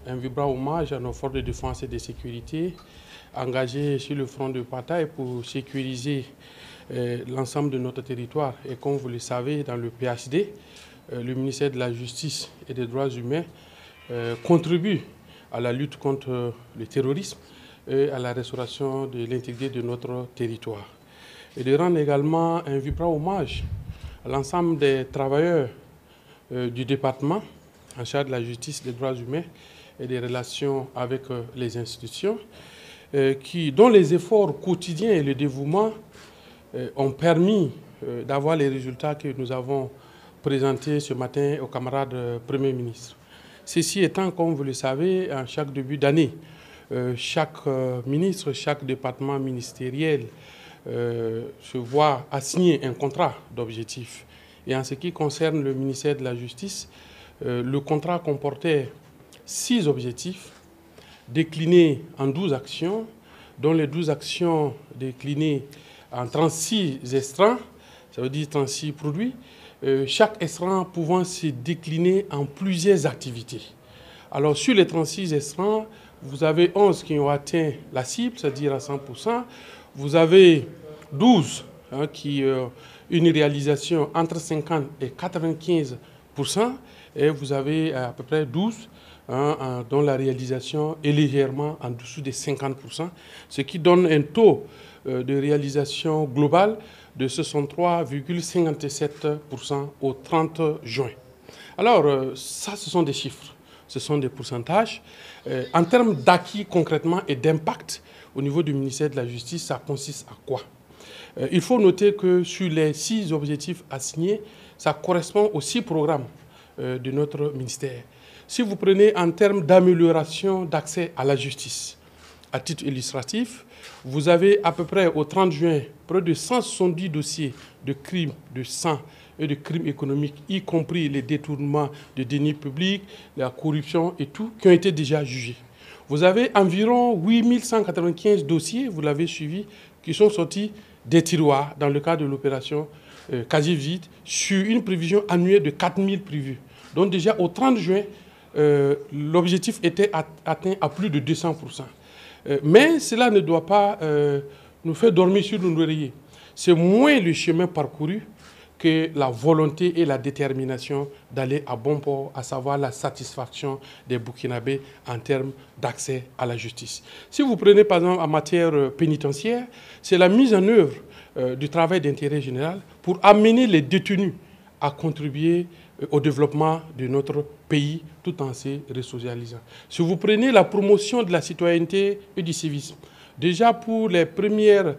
un vibrant hommage à nos forces de défense et de sécurité engagées sur le front de bataille pour sécuriser l'ensemble de notre territoire. Et comme vous le savez, dans le PHD, le ministère de la Justice et des Droits humains contribue à la lutte contre le terrorisme et à la restauration de l'intégrité de notre territoire. Et de rendre également un vibrant hommage à l'ensemble des travailleurs du département en charge de la justice, des droits humains et des relations avec les institutions, dont les efforts quotidiens et le dévouement ont permis d'avoir les résultats que nous avons présentés ce matin aux camarades Premier ministre. Ceci étant, comme vous le savez, en chaque début d'année, chaque ministre, chaque département ministériel se voit assigner un contrat d'objectifs. Et en ce qui concerne le ministère de la Justice, le contrat comportait 6 objectifs déclinés en 12 actions, dont les 12 actions déclinées en 36 estrans, ça veut dire 36 produits, chaque estran pouvant se décliner en plusieurs activités. Alors sur les 36 estrans, vous avez 11 qui ont atteint la cible, c'est-à-dire à 100%. Vous avez 12 qui ont une réalisation entre 50 et 95%, et vous avez à peu près 12 dont la réalisation est légèrement en dessous des 50%, ce qui donne un taux de réalisation globale de 63,57% au 30 juin. Alors, ça, ce sont des chiffres, ce sont des pourcentages. En termes d'acquis concrètement et d'impact au niveau du ministère de la Justice, ça consiste à quoi? Il faut noter que sur les 6 objectifs assignés, ça correspond aux 6 programmes de notre ministère. Si vous prenez en termes d'amélioration d'accès à la justice, à titre illustratif, vous avez à peu près au 30 juin près de 170 dossiers de crimes de sang et de crimes économiques, y compris les détournements de deniers publics, la corruption et tout, qui ont été déjà jugés. Vous avez environ 8195 dossiers, vous l'avez suivi, qui sont sortis des tiroirs dans le cadre de l'opération Casier Vide sur une prévision annuelle de 4000 prévus. Donc déjà au 30 juin, l'objectif était atteint à plus de 200%. Mais cela ne doit pas nous faire dormir sur nos oreillers. C'est moins le chemin parcouru que la volonté et la détermination d'aller à bon port, à savoir la satisfaction des Burkinabés en termes d'accès à la justice. Si vous prenez par exemple en matière pénitentiaire, c'est la mise en œuvre du travail d'intérêt général pour amener les détenus à contribuer au développement de notre pays tout en se resocialisant. Si vous prenez la promotion de la citoyenneté et du civisme, déjà pour la première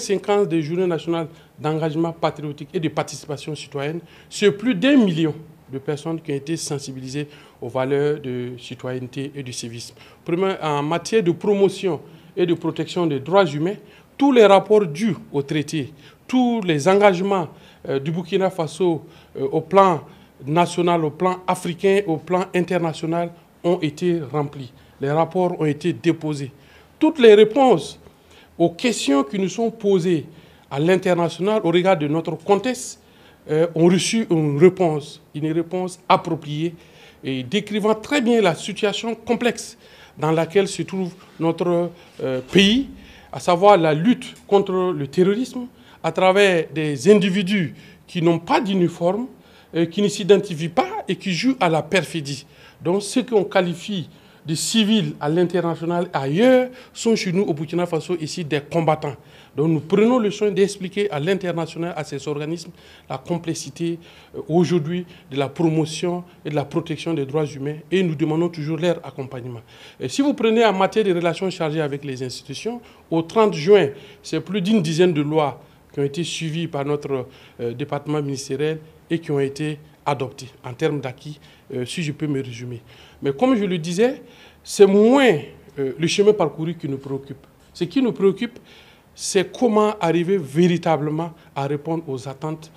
séquence des Journées nationales d'engagement patriotique et de participation citoyenne, c'est plus d'1 million de personnes qui ont été sensibilisées aux valeurs de citoyenneté et du civisme. En matière de promotion et de protection des droits humains, tous les rapports dus au traité, tous les engagements du Burkina Faso au plan national, au plan africain, au plan international ont été remplis. Les rapports ont été déposés. Toutes les réponses aux questions qui nous sont posées à l'international au regard de notre contexte ont reçu une réponse appropriée et décrivant très bien la situation complexe dans laquelle se trouve notre pays, à savoir la lutte contre le terrorisme à travers des individus qui n'ont pas d'uniforme, qui ne s'identifient pas et qui jouent à la perfidie. Donc ceux qu'on qualifie de civils à l'international ailleurs sont chez nous au Burkina Faso ici des combattants. Donc nous prenons le soin d'expliquer à l'international, à ces organismes, la complexité aujourd'hui de la promotion et de la protection des droits humains et nous demandons toujours leur accompagnement. Et si vous prenez en matière de relations chargées avec les institutions, au 30 juin, c'est plus d'une dizaine de lois qui ont été suivies par notre département ministériel et qui ont été adoptées en termes d'acquis, si je peux me résumer. Mais comme je le disais, c'est moins le chemin parcouru qui nous préoccupe. Ce qui nous préoccupe, c'est comment arriver véritablement à répondre aux attentes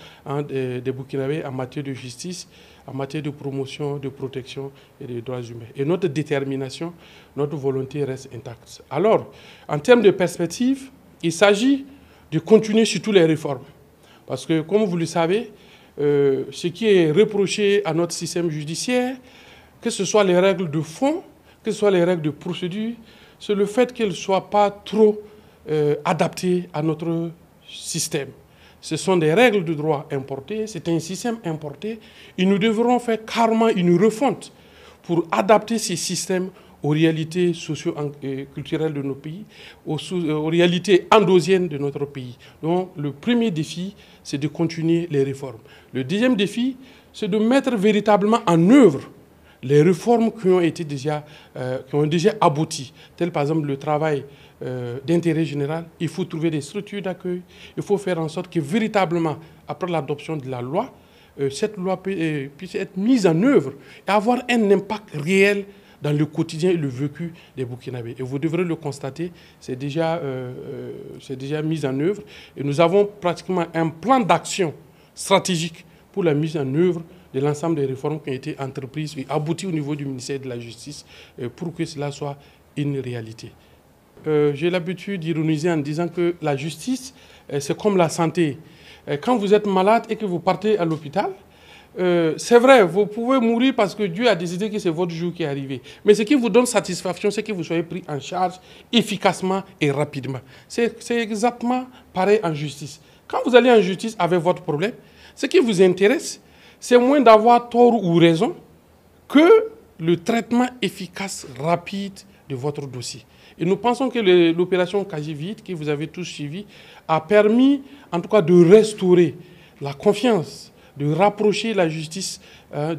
des Burkinabés en matière de justice, en matière de promotion, de protection et des droits humains. Et notre détermination, notre volonté reste intacte. Alors, en termes de perspective, il s'agit de continuer sur toutes les réformes. Parce que, comme vous le savez, ce qui est reproché à notre système judiciaire, que ce soit les règles de fond, que ce soit les règles de procédure, c'est le fait qu'elles ne soient pas trop adaptées à notre système. Ce sont des règles de droit importées, c'est un système importé, et nous devrons faire carrément une refonte pour adapter ces systèmes aux réalités socio-culturelles de nos pays, aux réalités endogènes de notre pays. Donc le premier défi, c'est de continuer les réformes. Le deuxième défi, c'est de mettre véritablement en œuvre les réformes qui ont déjà abouti, tel par exemple le travail d'intérêt général. Il faut trouver des structures d'accueil, il faut faire en sorte que véritablement, après l'adoption de la loi, cette loi puisse être mise en œuvre et avoir un impact réel dans le quotidien et le vécu des Burkinabés. Et vous devrez le constater, c'est déjà mis en œuvre. Et nous avons pratiquement un plan d'action stratégique pour la mise en œuvre de l'ensemble des réformes qui ont été entreprises et abouties au niveau du ministère de la Justice pour que cela soit une réalité. J'ai l'habitude d'ironiser en disant que la justice, c'est comme la santé. Quand vous êtes malade et que vous partez à l'hôpital, c'est vrai, vous pouvez mourir parce que Dieu a décidé que c'est votre jour qui est arrivé. Mais ce qui vous donne satisfaction, c'est que vous soyez pris en charge efficacement et rapidement. C'est exactement pareil en justice. Quand vous allez en justice avec votre problème, ce qui vous intéresse, c'est moins d'avoir tort ou raison que le traitement efficace, rapide de votre dossier. Et nous pensons que l'opération Kajivite, que vous avez tous suivi, a permis en tout cas de restaurer la confiance, de rapprocher la justice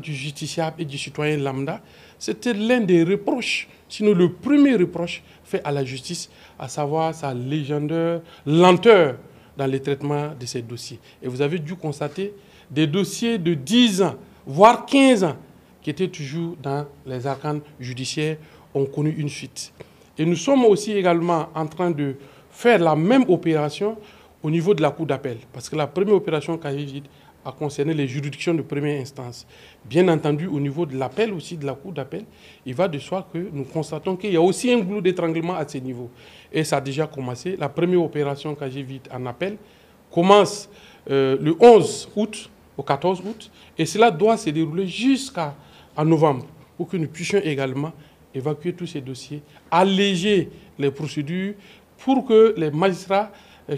du justiciable et du citoyen lambda. C'était l'un des reproches, sinon le premier reproche fait à la justice, à savoir sa légendaire lenteur dans le traitement de ces dossiers. Et vous avez dû constater des dossiers de 10 ans, voire 15 ans, qui étaient toujours dans les arcanes judiciaires, ont connu une suite. Et nous sommes aussi également en train de faire la même opération au niveau de la Cour d'appel. Parce que la première opération Kajivite a concerné les juridictions de première instance. Bien entendu, au niveau de l'appel aussi, de la Cour d'appel, il va de soi que nous constatons qu'il y a aussi un goulot d'étranglement à ce niveau. Et ça a déjà commencé. La première opération Kajivite en appel commence le 11 août au 14 août. Et cela doit se dérouler jusqu'à novembre pour que nous puissions également évacuer tous ces dossiers, alléger les procédures pour que les magistrats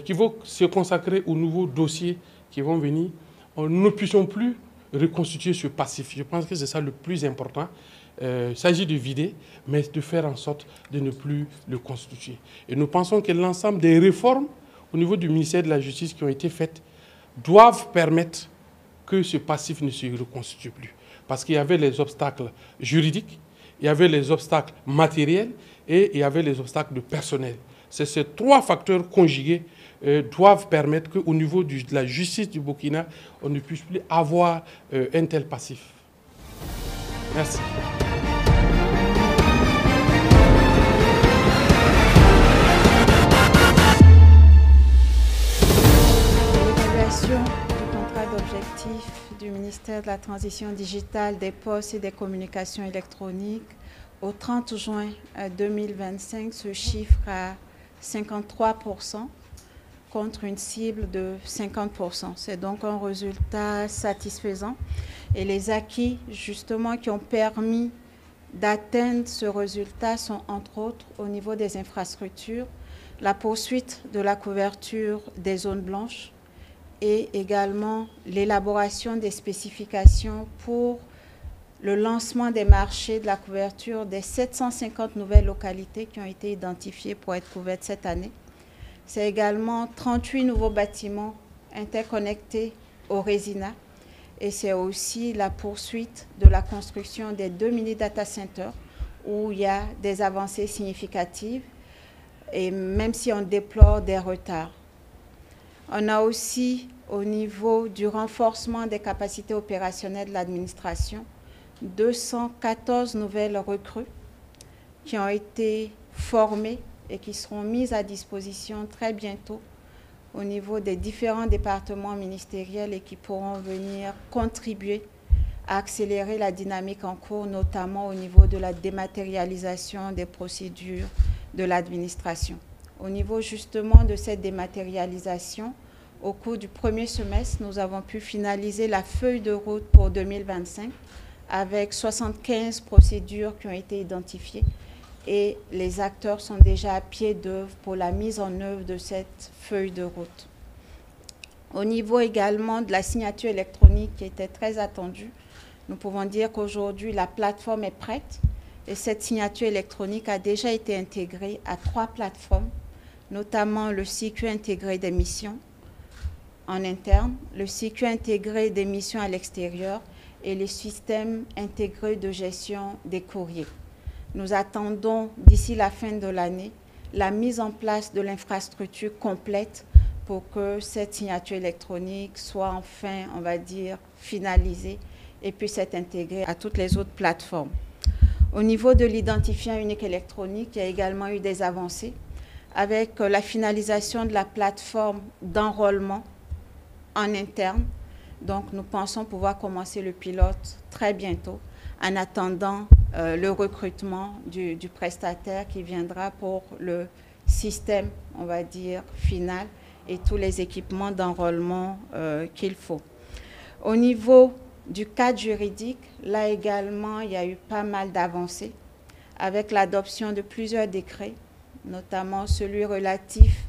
qui vont se consacrer aux nouveaux dossiers qui vont venir, nous ne puissions plus reconstituer ce passif. Je pense que c'est ça le plus important. Il s'agit de vider, mais de faire en sorte de ne plus le constituer. Et nous pensons que l'ensemble des réformes au niveau du ministère de la Justice qui ont été faites doivent permettre que ce passif ne se reconstitue plus. Parce qu'il y avait les obstacles juridiques, il y avait les obstacles matériels et il y avait les obstacles de personnel. Ces trois facteurs conjugués doivent permettre qu'au niveau de la justice du Burkina, on ne puisse plus avoir un tel passif. Merci. L'évaluation du contrat d'objectif du ministère de la Transition digitale, des Postes et des Communications électroniques au 30 juin 2025 se chiffre à 53% contre une cible de 50%. C'est donc un résultat satisfaisant. Et les acquis, justement, qui ont permis d'atteindre ce résultat sont, entre autres, au niveau des infrastructures, la poursuite de la couverture des zones blanches et également l'élaboration des spécifications pour le lancement des marchés de la couverture des 750 nouvelles localités qui ont été identifiées pour être couvertes cette année. C'est également 38 nouveaux bâtiments interconnectés au RESINA et c'est aussi la poursuite de la construction des 2 mini-data centers où il y a des avancées significatives et même si on déplore des retards. On a aussi, au niveau du renforcement des capacités opérationnelles de l'administration, 214 nouvelles recrues qui ont été formées et qui seront mises à disposition très bientôt au niveau des différents départements ministériels et qui pourront venir contribuer à accélérer la dynamique en cours, notamment au niveau de la dématérialisation des procédures de l'administration. Au niveau justement de cette dématérialisation, au cours du premier semestre, nous avons pu finaliser la feuille de route pour 2025 avec 75 procédures qui ont été identifiées et les acteurs sont déjà à pied d'œuvre pour la mise en œuvre de cette feuille de route. Au niveau également de la signature électronique qui était très attendue, nous pouvons dire qu'aujourd'hui la plateforme est prête et cette signature électronique a déjà été intégrée à 3 plateformes, notamment le circuit intégré des missions en interne, le circuit intégré des missions à l'extérieur et les systèmes intégrés de gestion des courriers. Nous attendons d'ici la fin de l'année la mise en place de l'infrastructure complète pour que cette signature électronique soit enfin, on va dire, finalisée et puisse être intégrée à toutes les autres plateformes. Au niveau de l'identifiant unique électronique, il y a également eu des avancées avec la finalisation de la plateforme d'enrôlement en interne. Donc, nous pensons pouvoir commencer le pilote très bientôt en attendant le recrutement du prestataire qui viendra pour le système, on va dire, final et tous les équipements d'enrôlement qu'il faut. Au niveau du cadre juridique, là également, il y a eu pas mal d'avancées avec l'adoption de plusieurs décrets, notamment celui relatif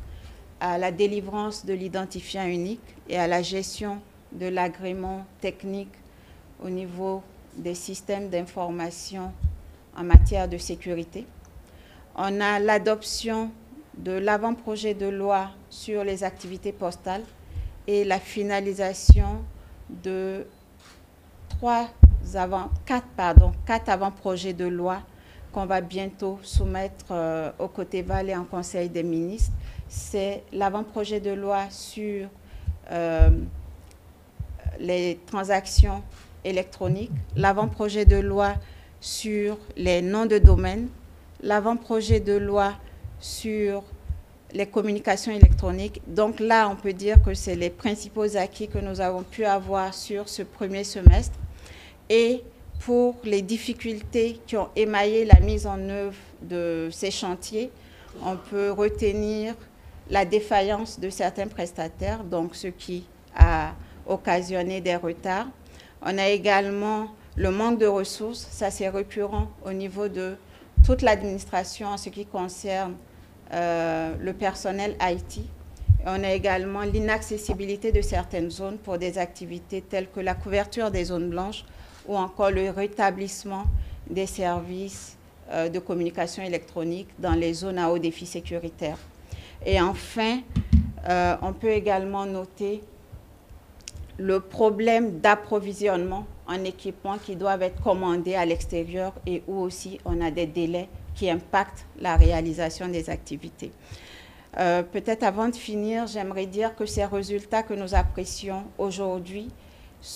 à la délivrance de l'identifiant unique et à la gestion de l'agrément technique au niveau des systèmes d'information en matière de sécurité. On a l'adoption de l'avant-projet de loi sur les activités postales et la finalisation de 4 avant-projets de loi qu'on va bientôt soumettre au côté Val et en Conseil des ministres. C'est l'avant-projet de loi sur les transactions électroniques, l'avant-projet de loi sur les noms de domaine, l'avant-projet de loi sur les communications électroniques. Donc là, on peut dire que c'est les principaux acquis que nous avons pu avoir sur ce premier semestre. Et pour les difficultés qui ont émaillé la mise en œuvre de ces chantiers, on peut retenir la défaillance de certains prestataires, donc ce qui a occasionné des retards. On a également le manque de ressources, ça c'est récurrent au niveau de toute l'administration en ce qui concerne le personnel IT. Et on a également l'inaccessibilité de certaines zones pour des activités telles que la couverture des zones blanches ou encore le rétablissement des services de communication électronique dans les zones à haut défi sécuritaire. Et enfin, on peut également noter le problème d'approvisionnement en équipements qui doivent être commandés à l'extérieur et où aussi on a des délais qui impactent la réalisation des activités. Peut-être avant de finir, j'aimerais dire que ces résultats que nous apprécions aujourd'hui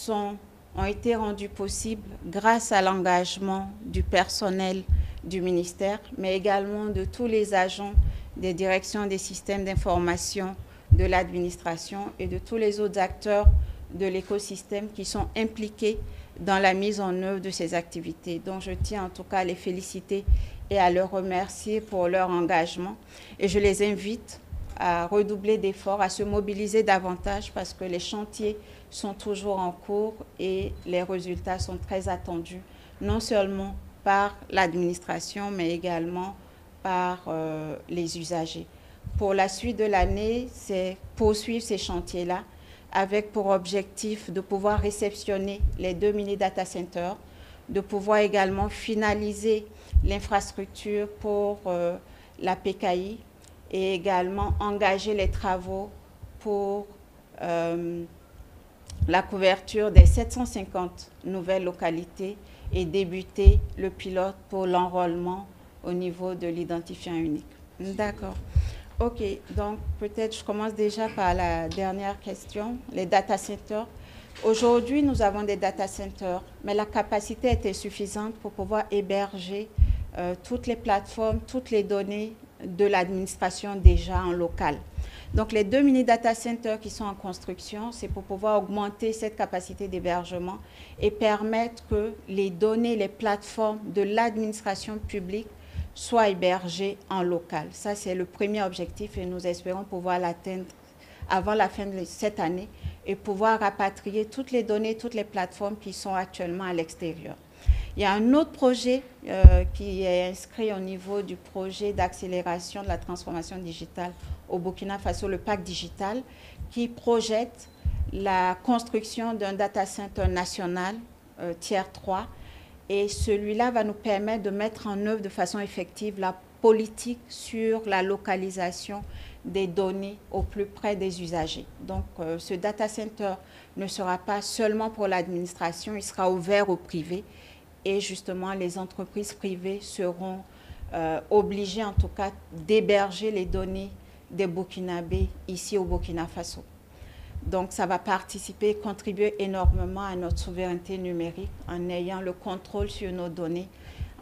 ont été rendus possibles grâce à l'engagement du personnel du ministère, mais également de tous les agents des directions des systèmes d'information de l'administration et de tous les autres acteurs de l'écosystème qui sont impliqués dans la mise en œuvre de ces activités. Donc, je tiens en tout cas à les féliciter et à leur remercier pour leur engagement. Et je les invite à redoubler d'efforts, à se mobiliser davantage parce que les chantiers sont toujours en cours et les résultats sont très attendus, non seulement par l'administration, mais également par les usagers. Pour la suite de l'année, c'est poursuivre ces chantiers-là avec pour objectif de pouvoir réceptionner les 2 mini-data centers, de pouvoir également finaliser l'infrastructure pour la PKI et également engager les travaux pour la couverture des 750 nouvelles localités et débuter le pilote pour l'enrôlement au niveau de l'identifiant unique. D'accord. OK, donc peut-être je commence déjà par la dernière question, les data centers. Aujourd'hui, nous avons des data centers, mais la capacité est insuffisante pour pouvoir héberger toutes les plateformes, toutes les données de l'administration déjà en local. Donc, les 2 mini-data centers qui sont en construction, c'est pour pouvoir augmenter cette capacité d'hébergement et permettre que les données, les plateformes de l'administration publique soient hébergées en local. Ça, c'est le premier objectif et nous espérons pouvoir l'atteindre avant la fin de cette année et pouvoir rapatrier toutes les données, toutes les plateformes qui sont actuellement à l'extérieur. Il y a un autre projet qui est inscrit au niveau du projet d'accélération de la transformation digitale au Burkina Faso, le pacte digital, qui projette la construction d'un data center national tier 3. Et celui-là va nous permettre de mettre en œuvre de façon effective la politique sur la localisation des données au plus près des usagers. Donc, ce data center ne sera pas seulement pour l'administration, il sera ouvert au privé. Et justement, les entreprises privées seront obligées, en tout cas, d'héberger les données des Burkinabés ici au Burkina Faso. Donc, ça va participer, contribuer énormément à notre souveraineté numérique en ayant le contrôle sur nos données,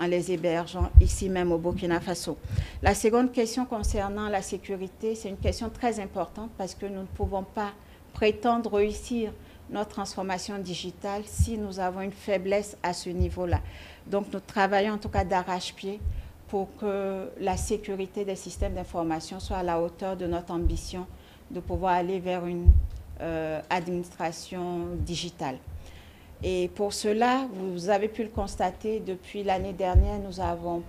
en les hébergeant ici même au Burkina Faso. La seconde question concernant la sécurité, c'est une question très importante parce que nous ne pouvons pas prétendre réussir notre transformation digitale si nous avons une faiblesse à ce niveau-là. Donc, nous travaillons en tout cas d'arrache-pied pour que la sécurité des systèmes d'information soit à la hauteur de notre ambition de pouvoir aller vers une administration digitale. Et pour cela, vous avez pu le constater, depuis l'année dernière, nous avons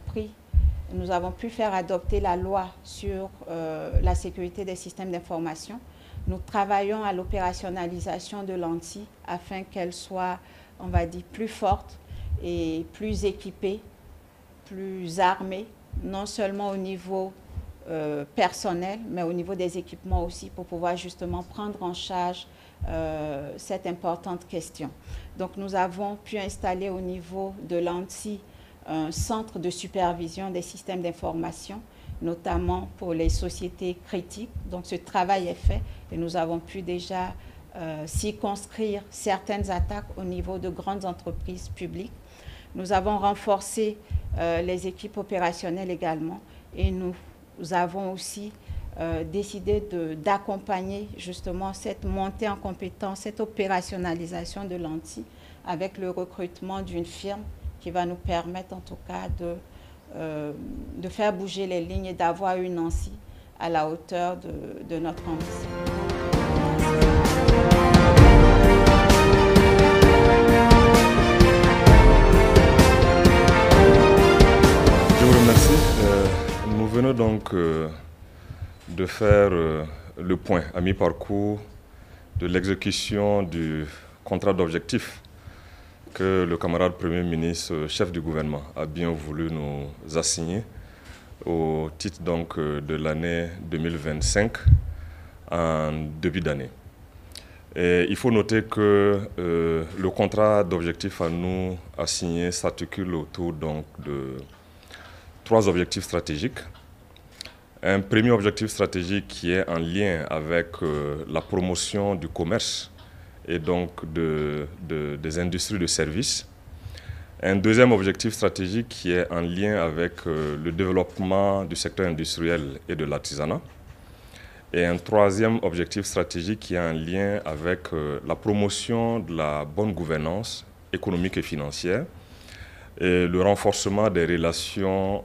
pu faire adopter la loi sur la sécurité des systèmes d'information. Nous travaillons à l'opérationnalisation de l'ANTI afin qu'elle soit, on va dire, plus forte et plus équipée, plus armée, non seulement au niveau personnel, mais au niveau des équipements aussi, pour pouvoir justement prendre en charge cette importante question. Donc, nous avons pu installer au niveau de l'ANTI un centre de supervision des systèmes d'information, notamment pour les sociétés critiques. Donc, ce travail est fait et nous avons pu déjà circonscrire certaines attaques au niveau de grandes entreprises publiques. Nous avons renforcé les équipes opérationnelles également et nous avons aussi décidé d'accompagner justement cette montée en compétence, cette opérationnalisation de l'ANTI avec le recrutement d'une firme qui va nous permettre en tout cas de faire bouger les lignes et d'avoir une ANSI à la hauteur de notre ambition. Je vous remercie. Nous venons donc de faire le point à mi-parcours de l'exécution du contrat d'objectif que le camarade Premier ministre, chef du gouvernement, a bien voulu nous assigner au titre donc de l'année 2025 en début d'année. Et il faut noter que le contrat d'objectif à nous assigné s'articule autour donc de 3 objectifs stratégiques. Un premier objectif stratégique qui est en lien avec la promotion du commerce et donc des industries de services. Un deuxième objectif stratégique qui est en lien avec le développement du secteur industriel et de l'artisanat. Et un troisième objectif stratégique qui est en lien avec la promotion de la bonne gouvernance économique et financière et le renforcement des relations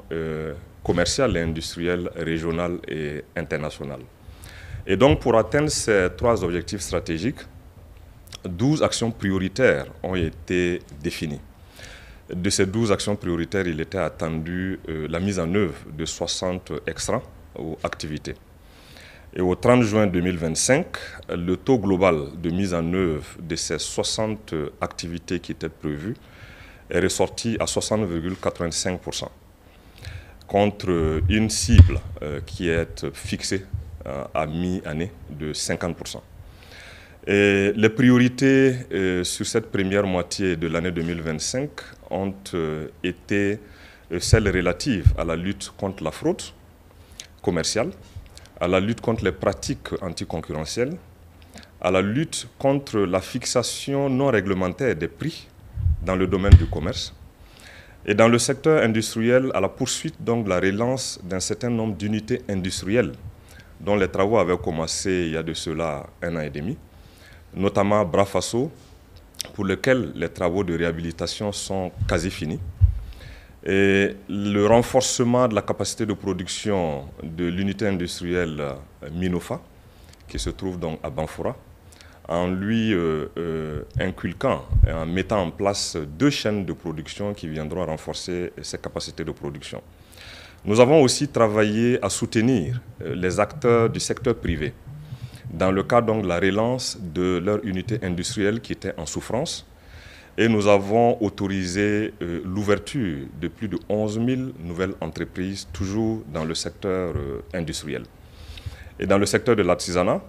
commerciales et industrielles régionales et internationales. Et donc, pour atteindre ces 3 objectifs stratégiques, 12 actions prioritaires ont été définies. De ces 12 actions prioritaires, il était attendu la mise en œuvre de 60 extras ou activités. Et au 30 juin 2025, le taux global de mise en œuvre de ces 60 activités qui étaient prévues est ressorti à 60,85%, contre une cible qui est fixée à mi-année de 50%. Et les priorités sur cette première moitié de l'année 2025 ont été celles relatives à la lutte contre la fraude commerciale, à la lutte contre les pratiques anticoncurrentielles, à la lutte contre la fixation non réglementaire des prix dans le domaine du commerce, et dans le secteur industriel, à la poursuite donc de la relance d'un certain nombre d'unités industrielles dont les travaux avaient commencé il y a de cela 1 an et demi, notamment Brafasso, pour lequel les travaux de réhabilitation sont quasi finis, et le renforcement de la capacité de production de l'unité industrielle Minofa, qui se trouve donc à Banfoura, en lui inculquant et en mettant en place 2 chaînes de production qui viendront renforcer ses capacités de production. Nous avons aussi travaillé à soutenir les acteurs du secteur privé dans le cadre donc de la relance de leur unité industrielle qui était en souffrance, et nous avons autorisé l'ouverture de plus de 11 000 nouvelles entreprises, toujours dans le secteur industriel. Et dans le secteur de l'artisanat,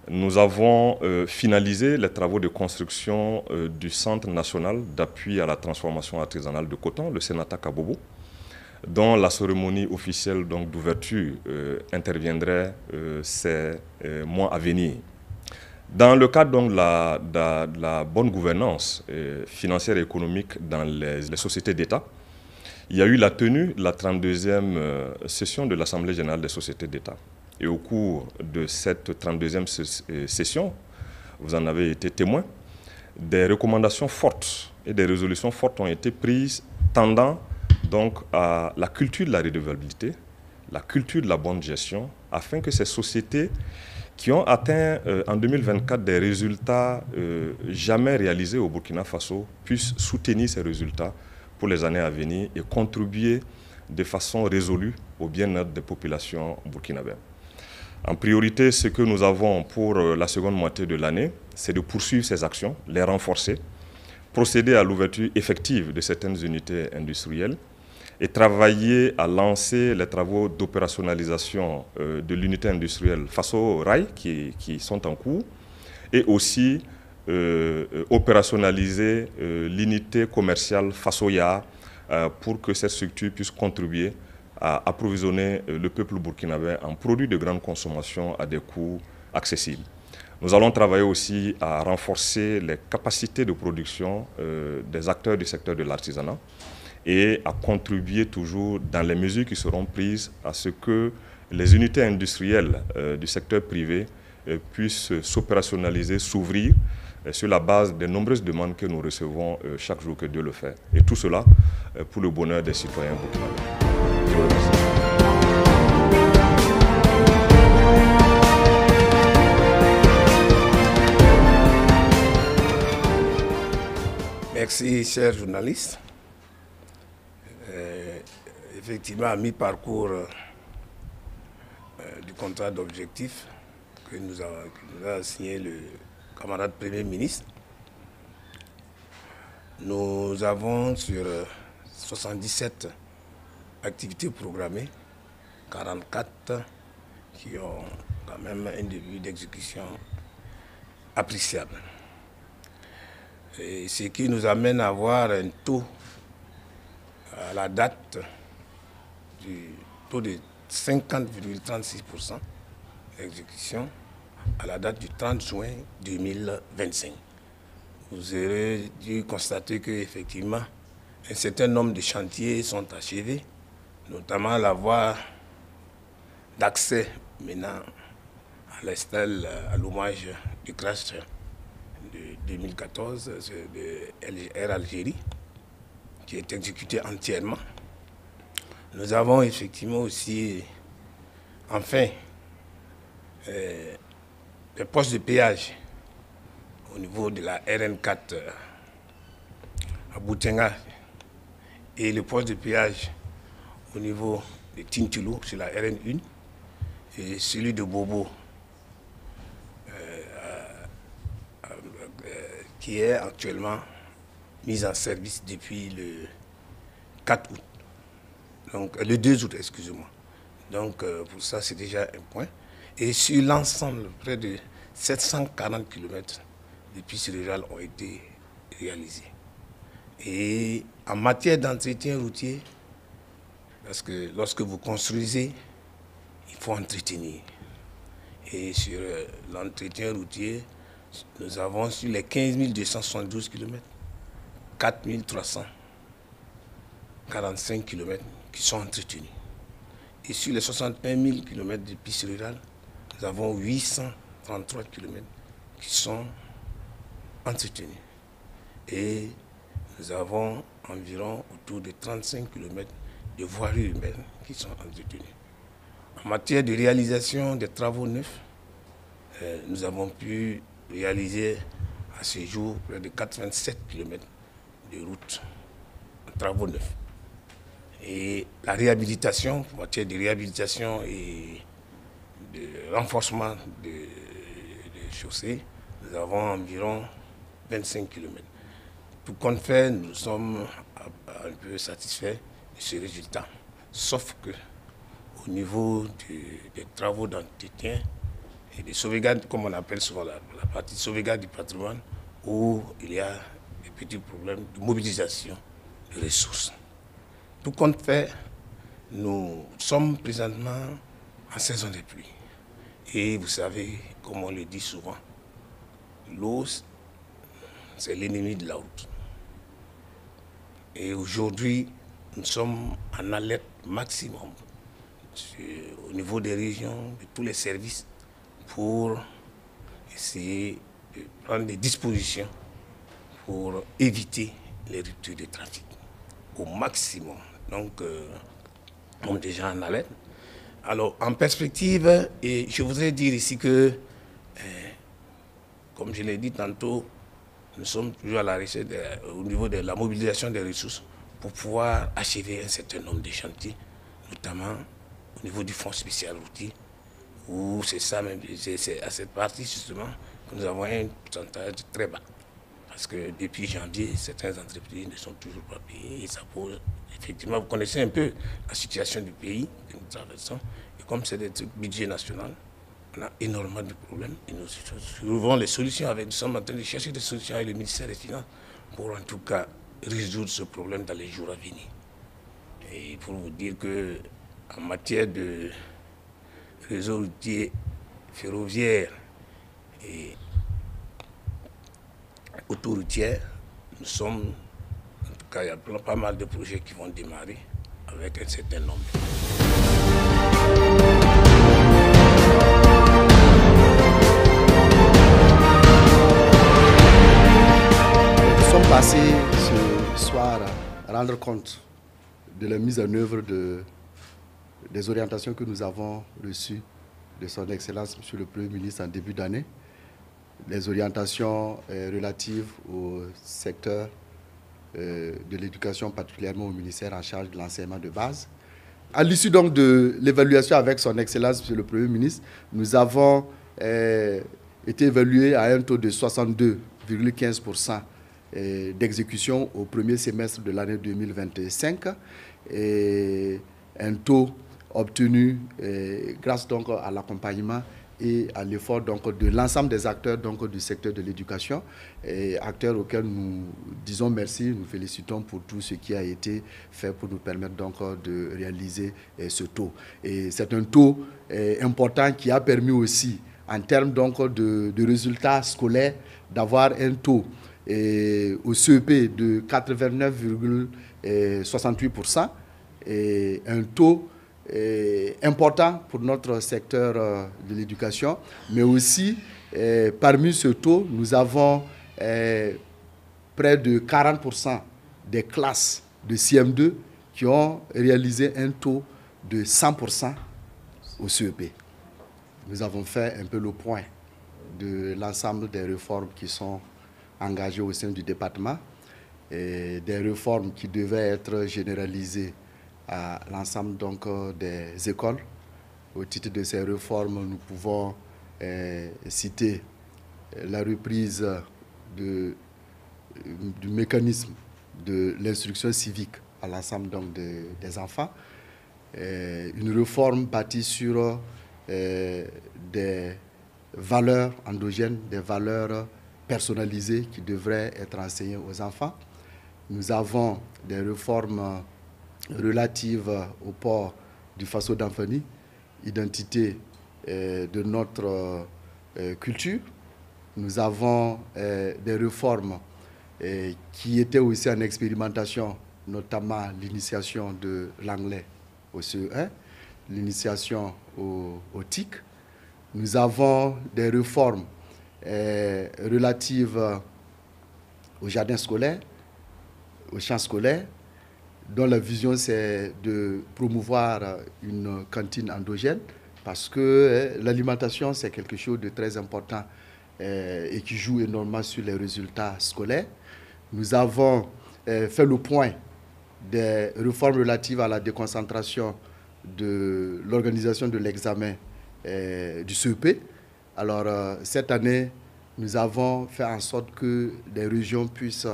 nous avons finalisé les travaux de construction du Centre national d'appui à la transformation artisanale de coton, le Senata Kabobo, dont la cérémonie officielle d'ouverture interviendrait ces mois à venir. Dans le cadre donc, de la bonne gouvernance financière et économique dans les sociétés d'État, il y a eu la tenue de la 32e session de l'Assemblée générale des sociétés d'État. Et au cours de cette 32e session, vous en avez été témoin, des recommandations fortes et des résolutions fortes ont été prises tendant donc à la culture de la redevabilité, la culture de la bonne gestion, afin que ces sociétés qui ont atteint en 2024 des résultats jamais réalisés au Burkina Faso puissent soutenir ces résultats pour les années à venir et contribuer de façon résolue au bien-être des populations burkinabènes. En priorité, ce que nous avons pour la seconde moitié de l'année, c'est de poursuivre ces actions, les renforcer, procéder à l'ouverture effective de certaines unités industrielles et travailler à lancer les travaux d'opérationnalisation de l'unité industrielle Faso Rail qui sont en cours, et aussi opérationnaliser l'unité commerciale Fasoya pour que cette structure puisse contribuer à approvisionner le peuple burkinabé en produits de grande consommation à des coûts accessibles. Nous allons travailler aussi à renforcer les capacités de production des acteurs du secteur de l'artisanat et à contribuer toujours dans les mesures qui seront prises à ce que les unités industrielles du secteur privé puissent s'opérationnaliser, s'ouvrir sur la base des nombreuses demandes que nous recevons chaque jour que Dieu le fait. Et tout cela pour le bonheur des citoyens burkinabés. Je vous remercie. Merci, chers journalistes. Effectivement, à mi-parcours du contrat d'objectif que nous a signé le camarade Premier ministre, nous avons sur 77 activités programmées, 44 qui ont quand même un début d'exécution appréciable. Et ce qui nous amène à avoir un taux à la date du taux de 50,36% d'exécution à la date du 30 juin 2025. Vous aurez dû constater qu'effectivement, un certain nombre de chantiers sont achevés, notamment la voie d'accès maintenant à la stèle, à l'hommage du crash de 2014 de Air Algérie, qui est exécuté entièrement. Nous avons effectivement aussi, enfin, les postes de péage au niveau de la RN4 à Boutenga et le poste de péage au niveau de Tintilou sur la RN1. et celui de Bobo, qui est actuellement mis en service depuis le 4 août. Donc, le 2 août, excusez-moi. Donc, pour ça, c'est déjà un point. Et sur l'ensemble, près de 740 km de pistes rurales ont été réalisées. Et en matière d'entretien routier, parce que lorsque vous construisez, il faut entretenir. Et sur l'entretien routier, nous avons sur les 15 272 km, 4 345 km qui sont entretenus. Et sur les 61 000 km de pistes rurales, nous avons 833 km qui sont entretenus. Et nous avons environ autour de 35 km de voiries urbaines qui sont entretenues. En matière de réalisation des travaux neufs, nous avons pu réaliser à ce jour près de 87 km de routes en travaux neufs. Et la réhabilitation, en matière de réhabilitation et de renforcement des chaussées, nous avons environ 25 km. Tout compte fait, nous sommes un peu satisfaits de ce résultat. Sauf que au niveau des travaux d'entretien et de sauvegarde, comme on appelle souvent la partie sauvegarde du patrimoine, où il y a des petits problèmes de mobilisation de ressources. Tout compte fait, nous sommes présentement en saison des pluies. Et vous savez, comme on le dit souvent, l'eau, c'est l'ennemi de la route. Et aujourd'hui, nous sommes en alerte maximum au niveau des régions, de tous les services, pour essayer de prendre des dispositions pour éviter les ruptures de trafic au maximum. Donc, on est déjà en alerte. Alors, en perspective, et je voudrais dire ici que, comme je l'ai dit tantôt, nous sommes toujours à la recherche au niveau de la mobilisation des ressources pour pouvoir achever un certain nombre de chantiers, notamment au niveau du fonds spécial routier, où c'est ça même, c'est à cette partie justement que nous avons un pourcentage très bas. Parce que depuis janvier, certaines entreprises ne sont toujours pas payées et ça pose, effectivement, vous connaissez un peu la situation du pays que nous traversons. Et comme c'est des trucs budget national, on a énormément de problèmes et nous trouvons les solutions nous sommes en train de chercher des solutions avec le ministère des Finances pour en tout cas résoudre ce problème dans les jours à venir. Et pour vous dire que en matière de réseau routier ferroviaire et autoroutière, nous sommes, en tout cas, il y a pas mal de projets qui vont démarrer avec un certain nombre. Nous sommes passés ce soir à rendre compte de la mise en œuvre des orientations que nous avons reçues de son Excellence, Monsieur le Premier ministre, en début d'année. Les orientations relatives au secteur de l'éducation, particulièrement au ministère en charge de l'enseignement de base. À l'issue donc de l'évaluation avec son Excellence, Monsieur le Premier ministre, nous avons été évalués à un taux de 62,15% d'exécution au premier semestre de l'année 2025 et un taux obtenu grâce donc à l'accompagnement et à l'effort donc de l'ensemble des acteurs donc du secteur de l'éducation, acteurs auxquels nous disons merci, nous félicitons pour tout ce qui a été fait pour nous permettre donc de réaliser ce taux. Et c'est un taux important qui a permis aussi, en termes donc de résultats scolaires, d'avoir un taux au CEP de 89,68% et un taux important pour notre secteur de l'éducation, mais aussi parmi ce taux, nous avons près de 40% des classes de CM2 qui ont réalisé un taux de 100% au CEP. Nous avons fait un peu le point de l'ensemble des réformes qui sont engagées au sein du département, et des réformes qui devaient être généralisées à l'ensemble donc des écoles Au titre de ces réformes, nous pouvons citer la reprise du mécanisme de l'instruction civique à l'ensemble des enfants, une réforme bâtie sur des valeurs endogènes, des valeurs personnalisées qui devraient être enseignées aux enfants. Nous avons des réformes relatives au port du faso d'Amfani, identité de notre culture. Nous avons des réformes qui étaient aussi en expérimentation, notamment l'initiation de l'anglais au CE1, l'initiation au TIC. Nous avons des réformes relatives au jardin scolaire, au champ scolaire, dont la vision c'est de promouvoir une cantine endogène, parce que l'alimentation c'est quelque chose de très important et qui joue énormément sur les résultats scolaires. Nous avons fait le point des réformes relatives à la déconcentration de l'organisation de l'examen du CEP. Alors, cette année, nous avons fait en sorte que les régions puissent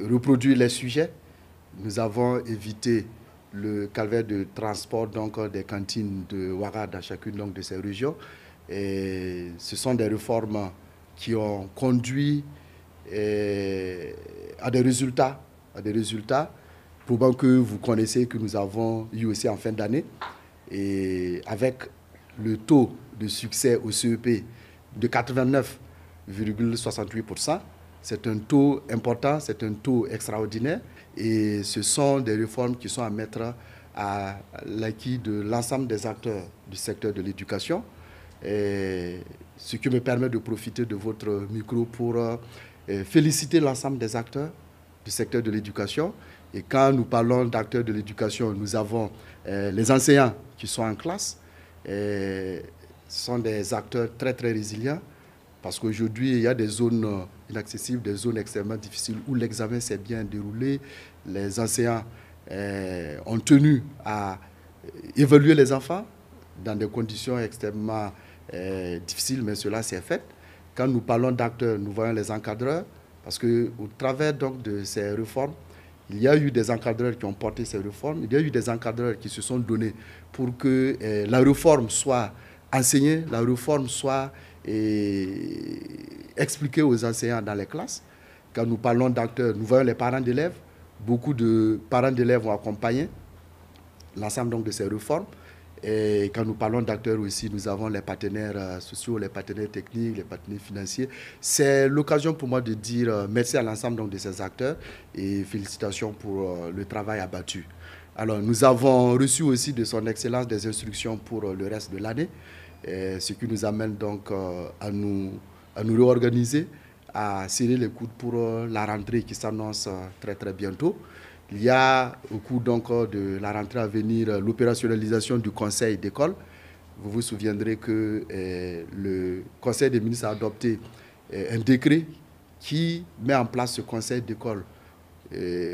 reproduire les sujets. Nous avons évité le calvaire de transport donc, des cantines de Ouaga dans chacune donc, de ces régions. Et ce sont des réformes qui ont conduit à des résultats, prouvant que vous connaissez que nous avons eu aussi en fin d'année. Et avec le taux de succès au CEP de 89,68%, c'est un taux important, c'est un taux extraordinaire. Et ce sont des réformes qui sont à mettre à l'acquis de l'ensemble des acteurs du secteur de l'éducation. Ce qui me permet de profiter de votre micro pour féliciter l'ensemble des acteurs du secteur de l'éducation. Et quand nous parlons d'acteurs de l'éducation, nous avons les enseignants qui sont en classe. Ce sont des acteurs très, très résilients parce qu'aujourd'hui, il y a des zones inaccessibles, des zones extrêmement difficiles où l'examen s'est bien déroulé. Les enseignants ont tenu à évaluer les enfants dans des conditions extrêmement difficiles, mais cela s'est fait. Quand nous parlons d'acteurs, nous voyons les encadreurs, parce qu'au travers donc, de ces réformes, il y a eu des encadreurs qui ont porté ces réformes, il y a eu des encadreurs qui se sont donnés pour que la réforme soit enseignée, la réforme soit expliquée aux enseignants dans les classes. Quand nous parlons d'acteurs, nous voyons les parents d'élèves, beaucoup de parents d'élèves ont accompagné l'ensemble donc, de ces réformes. Et quand nous parlons d'acteurs aussi, nous avons les partenaires sociaux, les partenaires techniques, les partenaires financiers. C'est l'occasion pour moi de dire merci à l'ensemble de ces acteurs et félicitations pour le travail abattu. Alors, nous avons reçu aussi de son Excellence des instructions pour le reste de l'année, ce qui nous amène donc à nous réorganiser, à serrer les coudes pour la rentrée qui s'annonce très très bientôt. Il y a au cours donc de la rentrée à venir l'opérationnalisation du conseil d'école. Vous vous souviendrez que le conseil des ministres a adopté un décret qui met en place ce conseil d'école,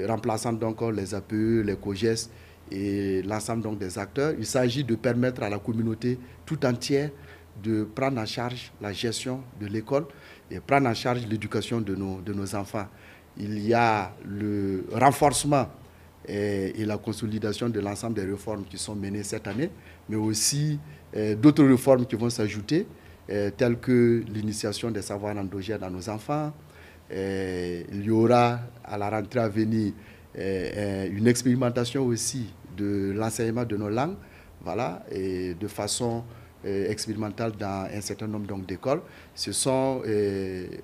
remplaçant donc les APE, les COGES et l'ensemble donc des acteurs. Il s'agit de permettre à la communauté tout entière de prendre en charge la gestion de l'école et prendre en charge l'éducation de nos enfants. Il y a le renforcement et la consolidation de l'ensemble des réformes qui sont menées cette année, mais aussi d'autres réformes qui vont s'ajouter, telles que l'initiation des savoirs endogènes à nos enfants. Il y aura à la rentrée à venir une expérimentation aussi de l'enseignement de nos langues, voilà, et de façon expérimentale dans un certain nombre d'écoles. Ce sont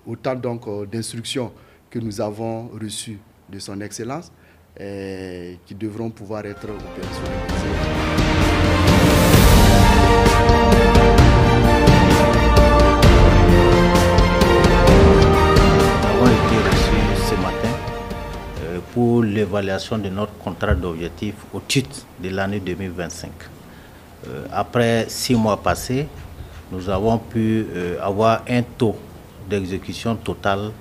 autant d'instructions que nous avons reçues de son Excellence qui devront pouvoir être opérationnalisées. Nous avons été reçus ce matin pour l'évaluation de notre contrat d'objectif au titre de l'année 2025. Après 6 mois passés, nous avons pu avoir un taux d'exécution totale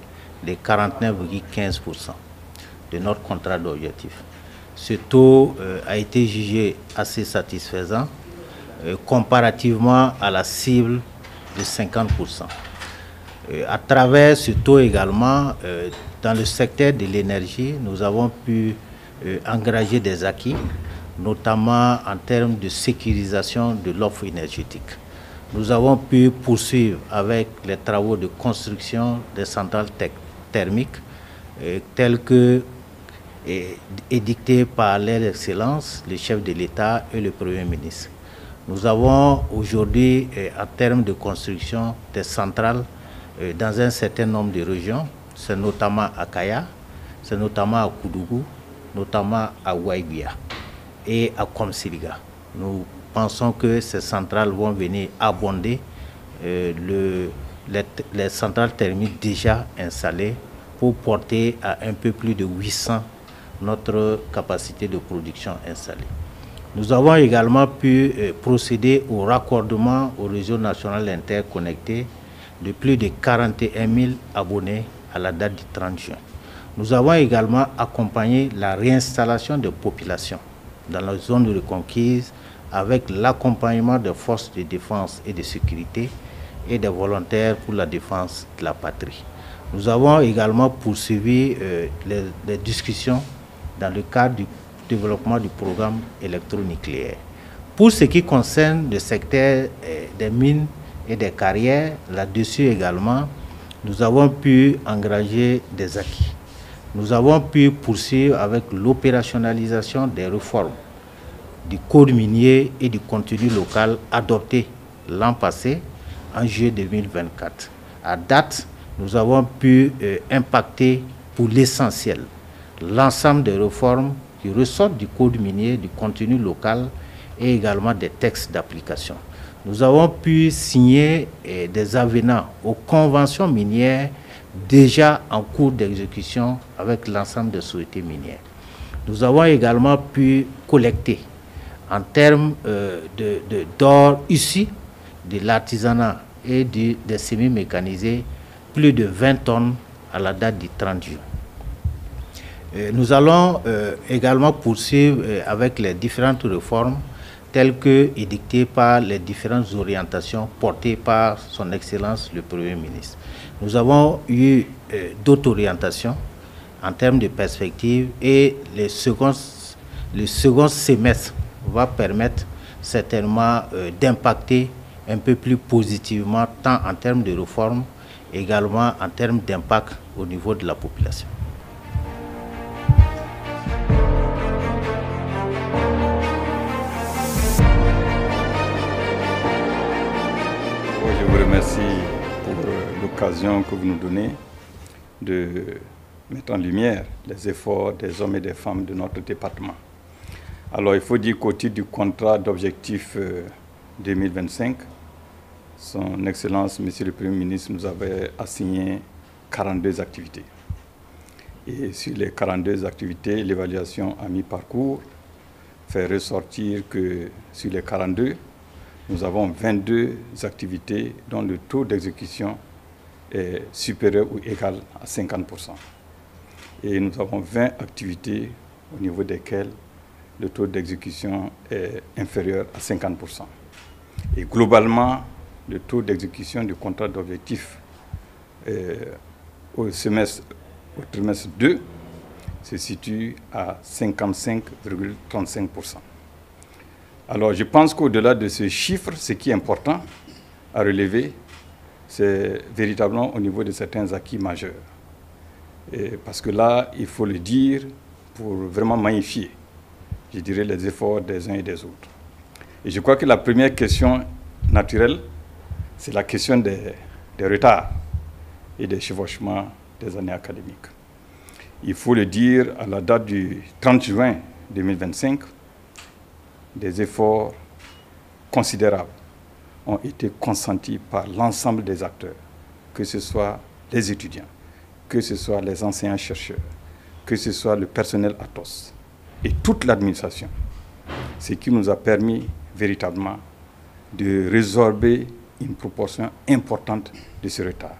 de 49,15% de notre contrat d'objectif. Ce taux a été jugé assez satisfaisant comparativement à la cible de 50%. À travers ce taux également, dans le secteur de l'énergie, nous avons pu engager des acquis, notamment en termes de sécurisation de l'offre énergétique. Nous avons pu poursuivre avec les travaux de construction des centrales thermiques telles que édictées par leur Excellence, le chef de l'État et le Premier ministre. Nous avons aujourd'hui, en termes de construction des centrales dans un certain nombre de régions, c'est notamment à Kaya, c'est notamment à Koudougou, notamment à Ouaïbia et à Komsiliga. Nous pensons que ces centrales vont venir abonder les centrales thermiques déjà installées pour porter à un peu plus de 800 notre capacité de production installée. Nous avons également pu procéder au raccordement au réseau national interconnecté de plus de 41 000 abonnés à la date du 30 juin. Nous avons également accompagné la réinstallation des populations dans la zone reconquise avec l'accompagnement des forces de défense et de sécurité et des volontaires pour la défense de la patrie. Nous avons également poursuivi les discussions dans le cadre du développement du programme électronucléaire. Pour ce qui concerne le secteur des mines et des carrières, là-dessus également, nous avons pu engager des acquis. Nous avons pu poursuivre avec l'opérationnalisation des réformes du code minier et du contenu local adopté l'an passé, en juillet 2024. À date, nous avons pu impacter pour l'essentiel l'ensemble des réformes qui ressortent du code minier, du contenu local et également des textes d'application. Nous avons pu signer des avenants aux conventions minières déjà en cours d'exécution avec l'ensemble des sociétés minières. Nous avons également pu collecter en termes d'or issu de l'artisanat et des semi-mécanisés plus de 20 tonnes à la date du 30 juin. Nous allons également poursuivre avec les différentes réformes telles que édictées par les différentes orientations portées par son Excellence le Premier ministre. Nous avons eu d'autres orientations en termes de perspectives et le second semestre va permettre certainement d'impacter un peu plus positivement tant en termes de réformes, également en termes d'impact au niveau de la population. Je vous remercie pour l'occasion que vous nous donnez de mettre en lumière les efforts des hommes et des femmes de notre département. Alors, il faut dire qu'au titre du contrat d'objectif 2025, son Excellence, Monsieur le Premier ministre, nous avait assigné 42 activités. Et sur les 42 activités, l'évaluation à mi-parcours fait ressortir que sur les 42, nous avons 22 activités dont le taux d'exécution est supérieur ou égal à 50%. Et nous avons 20 activités au niveau desquelles le taux d'exécution est inférieur à 50%. Et globalement, le taux d'exécution du contrat d'objectif au trimestre 2 se situe à 55,35%. Alors, je pense qu'au-delà de ce chiffre, ce qui est important à relever, c'est véritablement au niveau de certains acquis majeurs. Parce que là, il faut le dire pour vraiment magnifier, je dirais, les efforts des uns et des autres. Et je crois que la première question naturelle, c'est la question des retards et des chevauchements des années académiques. Il faut le dire, à la date du 30 juin 2025, des efforts considérables ont été consentis par l'ensemble des acteurs, que ce soit les étudiants, que ce soit les enseignants-chercheurs, que ce soit le personnel ATOS et toute l'administration, ce qui nous a permis véritablement de résorber une proportion importante de ce retard.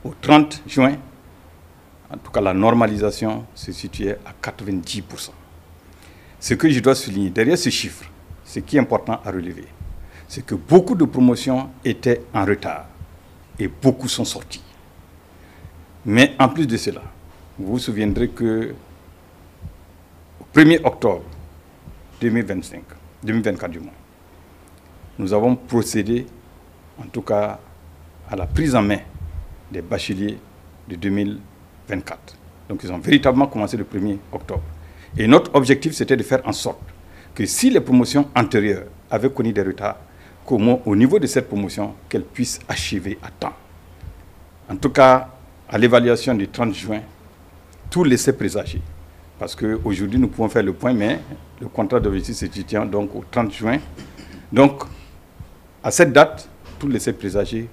Au 30 juin, en tout cas la normalisation se situait à 90%. Ce que je dois souligner derrière ce chiffre, ce qui est important à relever, c'est que beaucoup de promotions étaient en retard et beaucoup sont sortis. Mais en plus de cela, vous vous souviendrez que au 1er octobre 2024 du mois, nous avons procédé, en tout cas, à la prise en main des bacheliers de 2024. Donc ils ont véritablement commencé le 1er octobre. Et notre objectif, c'était de faire en sorte que si les promotions antérieures avaient connu des retards, qu'au moins au niveau de cette promotion, qu'elles puissent achever à temps. En tout cas, à l'évaluation du 30 juin, tout laissait présager. Parce qu'aujourd'hui, nous pouvons faire le point, mais le contrat d'objectif étudiant, donc au 30 juin. Donc, à cette date, tout laissait présager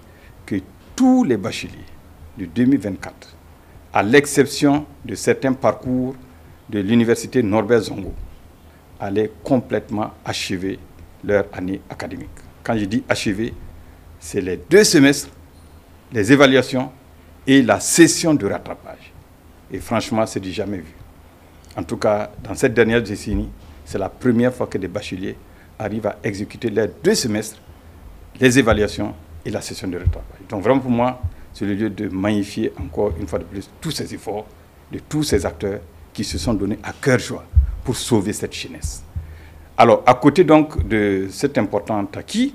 que tous les bacheliers de 2024, à l'exception de certains parcours de l'université Norbert Zongo, allaient complètement achever leur année académique. Quand je dis achever, c'est les 2 semestres, les évaluations et la session de rattrapage. Et franchement, c'est du jamais vu. En tout cas, dans cette dernière décennie, c'est la première fois que des bacheliers arrivent à exécuter les 2 semestres, les évaluations et la session de rattrapage. Donc vraiment pour moi, c'est le lieu de magnifier encore une fois de plus tous ces efforts de tous ces acteurs qui se sont donnés à cœur joie pour sauver cette jeunesse. Alors, à côté donc de cet important acquis,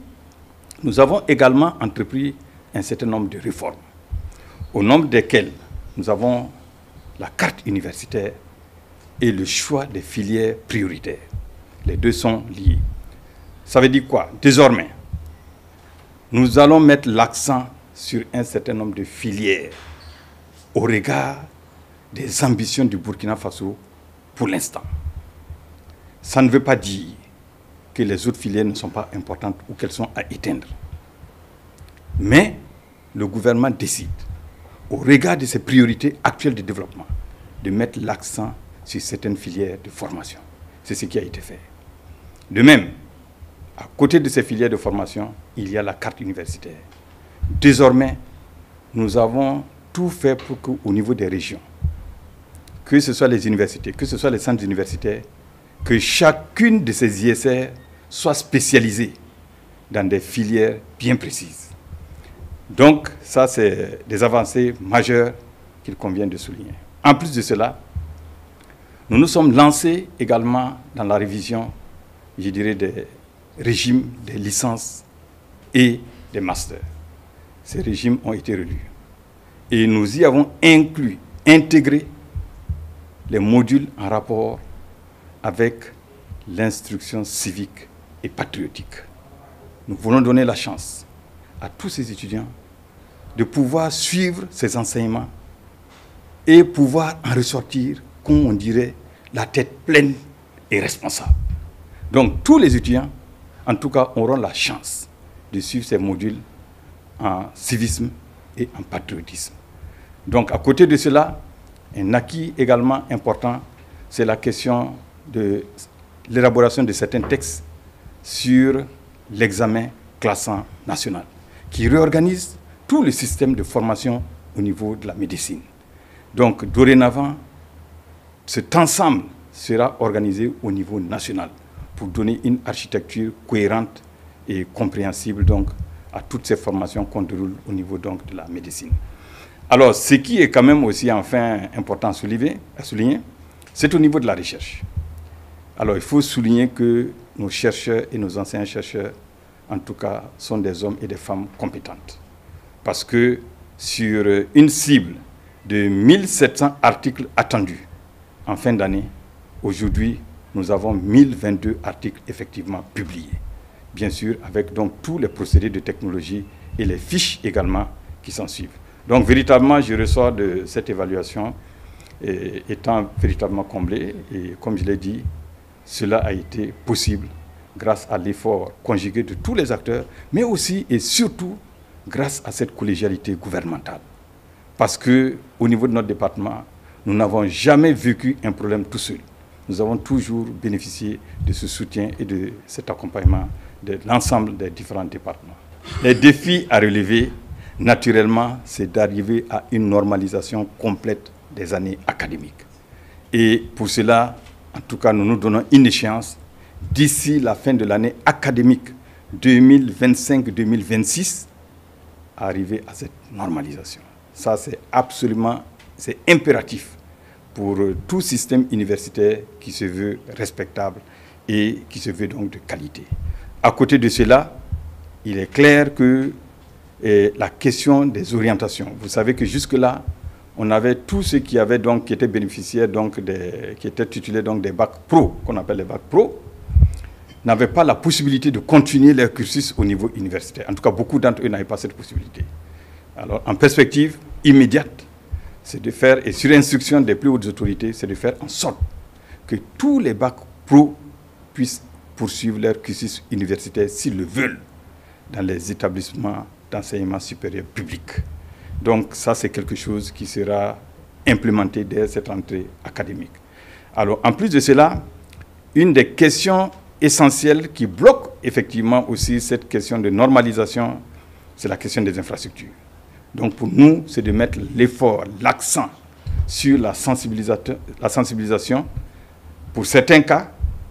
nous avons également entrepris un certain nombre de réformes, au nombre desquelles nous avons la carte universitaire et le choix des filières prioritaires. Les deux sont liés. Ça veut dire quoi? Désormais, nous allons mettre l'accent sur un certain nombre de filières au regard des ambitions du Burkina Faso pour l'instant. Ça ne veut pas dire que les autres filières ne sont pas importantes ou qu'elles sont à éteindre. Mais le gouvernement décide, au regard de ses priorités actuelles de développement, de mettre l'accent sur certaines filières de formation. C'est ce qui a été fait. De même, à côté de ces filières de formation, il y a la carte universitaire. Désormais, nous avons tout fait pour qu'au niveau des régions, que ce soit les universités, que ce soit les centres universitaires, que chacune de ces ISR soit spécialisée dans des filières bien précises. Donc, ça, c'est des avancées majeures qu'il convient de souligner. En plus de cela, nous nous sommes lancés également dans la révision, je dirais, des régimes des licences et des masters. Ces régimes ont été relus. Et nous y avons intégré les modules en rapport avec l'instruction civique et patriotique. Nous voulons donner la chance à tous ces étudiants de pouvoir suivre ces enseignements et pouvoir en ressortir, comme on dirait, la tête pleine et responsable. Donc tous les étudiants, en tout cas, auront la chance de suivre ces modules en civisme et en patriotisme. Donc à côté de cela, un acquis également important, c'est la question de l'élaboration de certains textes sur l'examen classant national, qui réorganise tout le système de formation au niveau de la médecine. Donc dorénavant, cet ensemble sera organisé au niveau national pour donner une architecture cohérente et compréhensible donc, à toutes ces formations qu'on déroule au niveau donc, de la médecine. Alors, ce qui est quand même aussi enfin important à souligner, c'est au niveau de la recherche. Alors, il faut souligner que nos chercheurs et nos anciens chercheurs, en tout cas, sont des hommes et des femmes compétentes. Parce que sur une cible de 1700 articles attendus en fin d'année, aujourd'hui, nous avons 1022 articles effectivement publiés. Bien sûr, avec donc tous les procédés de technologie et les fiches également qui s'en suivent. Donc, véritablement, je ressors de cette évaluation étant véritablement comblé. Et comme je l'ai dit, cela a été possible grâce à l'effort conjugué de tous les acteurs, mais aussi et surtout grâce à cette collégialité gouvernementale. Parce qu'au niveau de notre département, nous n'avons jamais vécu un problème tout seul. Nous avons toujours bénéficié de ce soutien et de cet accompagnement de l'ensemble des différents départements. Les défis à relever, naturellement, c'est d'arriver à une normalisation complète des années académiques. Et pour cela, en tout cas, nous nous donnons une échéance d'ici la fin de l'année académique 2025-2026 arriver à cette normalisation. Ça, c'est absolument, c'est impératif pour tout système universitaire qui se veut respectable et qui se veut donc de qualité. À côté de cela, il est clair que la question des orientations, vous savez que jusque-là, on avait tous ceux qui avaient donc, qui étaient bénéficiaires donc qui étaient titulaires donc des bacs pro, qu'on appelle les bacs pro, n'avaient pas la possibilité de continuer leur cursus au niveau universitaire. En tout cas, beaucoup d'entre eux n'avaient pas cette possibilité. Alors, en perspective immédiate, c'est de faire, et sur instruction des plus hautes autorités, c'est de faire en sorte que tous les bacs pro puissent poursuivre leur cursus universitaire s'ils le veulent dans les établissements d'enseignement supérieur public. Donc ça, c'est quelque chose qui sera implémenté dès cette rentrée académique. Alors, en plus de cela, une des questions essentielles qui bloque effectivement aussi cette question de normalisation, c'est la question des infrastructures. Donc pour nous, c'est de mettre l'effort, l'accent sur la sensibilisation pour certains cas,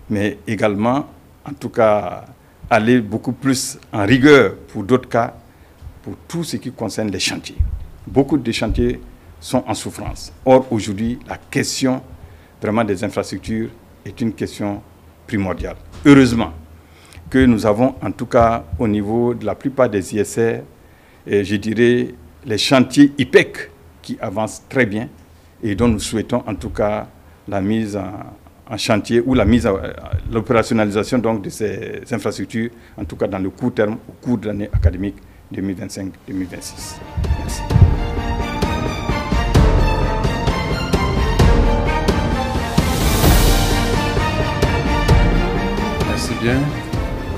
mais également, en tout cas, aller beaucoup plus en rigueur pour d'autres cas, pour tout ce qui concerne les chantiers. Beaucoup de chantiers sont en souffrance. Or, aujourd'hui, la question vraiment des infrastructures est une question primordiale. Heureusement que nous avons, en tout cas, au niveau de la plupart des ISR, je dirais, les chantiers IPEC qui avancent très bien et dont nous souhaitons, en tout cas, la mise en chantier ou l'opérationnalisation donc de ces infrastructures, en tout cas dans le court terme, au cours de l'année académique 2025-2026. Merci. Merci bien.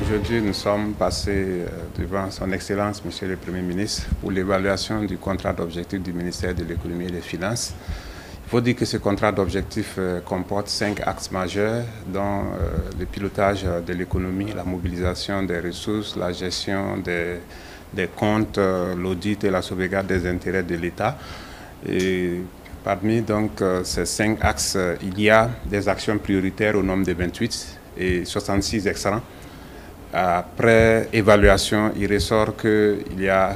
Aujourd'hui, nous sommes passés devant son Excellence, Monsieur le Premier ministre, pour l'évaluation du contrat d'objectif du ministère de l'Économie et des Finances. Il faut dire que ce contrat d'objectif comporte 5 axes majeurs, dont le pilotage de l'économie, la mobilisation des ressources, la gestion des comptes, l'audit et la sauvegarde des intérêts de l'État. Et parmi donc, ces 5 axes, il y a des actions prioritaires au nombre de 28 et 66 excellents. Après évaluation, il ressort qu'il y a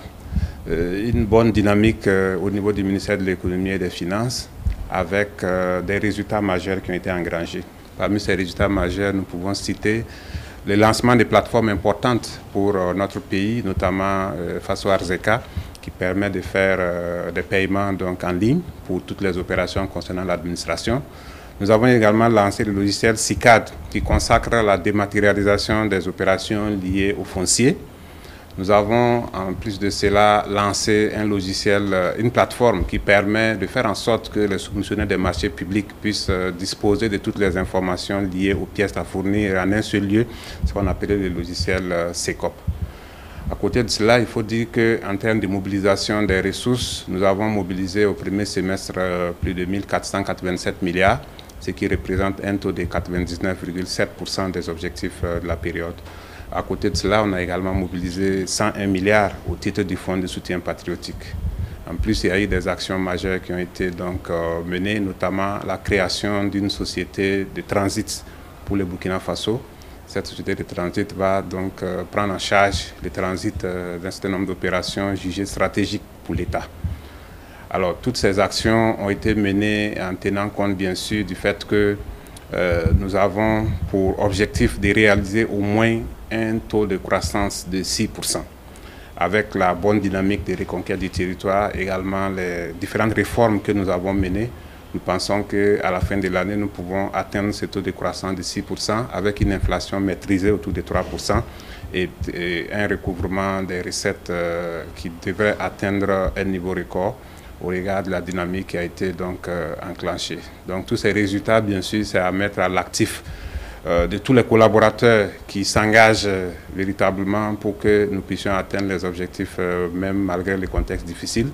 une bonne dynamique au niveau du ministère de l'Économie et des Finances, avec des résultats majeurs qui ont été engrangés. Parmi ces résultats majeurs, nous pouvons citer le lancement de plateformes importantes pour notre pays, notamment face au RZK, qui permet de faire des paiements donc, en ligne pour toutes les opérations concernant l'administration. Nous avons également lancé le logiciel SICAD, qui consacre la dématérialisation des opérations liées au foncier. Nous avons, en plus de cela, lancé un logiciel, une plateforme qui permet de faire en sorte que les soumissionnaires des marchés publics puissent disposer de toutes les informations liées aux pièces à fournir en un seul lieu, ce qu'on appelle le logiciel SECOP. À côté de cela, il faut dire qu'en termes de mobilisation des ressources, nous avons mobilisé au premier semestre plus de 1487 milliards, ce qui représente un taux de 99,7% des objectifs de la période. À côté de cela, on a également mobilisé 101 milliards au titre du Fonds de soutien patriotique. En plus, il y a eu des actions majeures qui ont été donc, menées, notamment la création d'une société de transit pour le Burkina Faso. Cette société de transit va donc prendre en charge le transit d'un certain nombre d'opérations jugées stratégiques pour l'État. Alors, toutes ces actions ont été menées en tenant compte, bien sûr, du fait que nous avons pour objectif de réaliser au moins un taux de croissance de 6%. Avec la bonne dynamique de reconquête du territoire, également les différentes réformes que nous avons menées, nous pensons qu'à la fin de l'année, nous pouvons atteindre ce taux de croissance de 6% avec une inflation maîtrisée autour de 3% et un recouvrement des recettes qui devrait atteindre un niveau record au regard de la dynamique qui a été donc enclenchée. Donc tous ces résultats, bien sûr, c'est à mettre à l'actif de tous les collaborateurs qui s'engagent véritablement pour que nous puissions atteindre les objectifs, même malgré les contextes difficiles.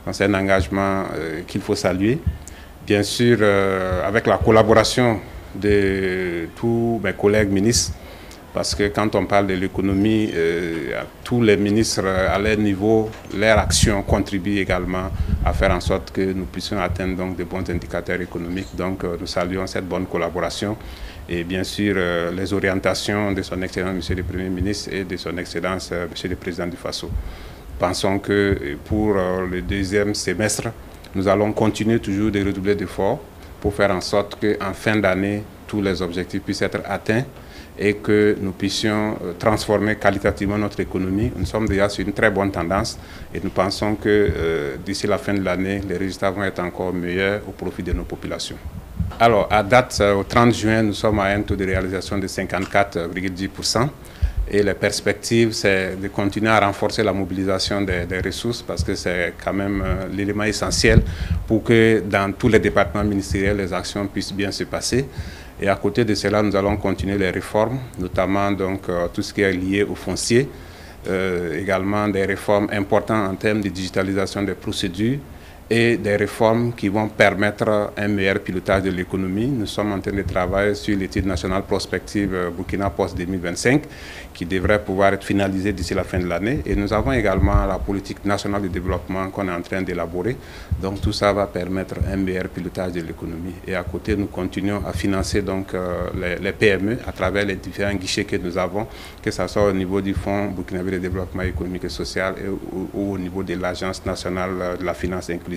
Donc c'est un engagement qu'il faut saluer. Bien sûr, avec la collaboration de tous mes collègues ministres, parce que quand on parle de l'économie, tous les ministres à leur niveau, leur action contribue également à faire en sorte que nous puissions atteindre donc de bons indicateurs économiques. Donc nous saluons cette bonne collaboration et bien sûr les orientations de son Excellence Monsieur le Premier ministre et de son Excellence Monsieur le Président du Faso. Pensons que pour le deuxième semestre, nous allons continuer toujours de redoubler d'efforts pour faire en sorte qu'en fin d'année, tous les objectifs puissent être atteints et que nous puissions transformer qualitativement notre économie. Nous sommes déjà sur une très bonne tendance et nous pensons que d'ici la fin de l'année, les résultats vont être encore meilleurs au profit de nos populations. Alors, à date, au 30 juin, nous sommes à un taux de réalisation de 54,10%. Et les perspectives, c'est de continuer à renforcer la mobilisation des ressources parce que c'est quand même l'élément essentiel pour que dans tous les départements ministériels, les actions puissent bien se passer. Et à côté de cela, nous allons continuer les réformes, notamment donc, tout ce qui est lié au foncier, également des réformes importantes en termes de digitalisation des procédures et des réformes qui vont permettre un meilleur pilotage de l'économie. Nous sommes en train de travailler sur l'étude nationale prospective Burkina Post 2025 qui devrait pouvoir être finalisée d'ici la fin de l'année. Et nous avons également la politique nationale de développement qu'on est en train d'élaborer. Donc tout ça va permettre un meilleur pilotage de l'économie. Et à côté, nous continuons à financer donc, les PME à travers les différents guichets que nous avons, que ce soit au niveau du Fonds burkinabé de développement économique et social ou au niveau de l'Agence nationale de la finance inclusive.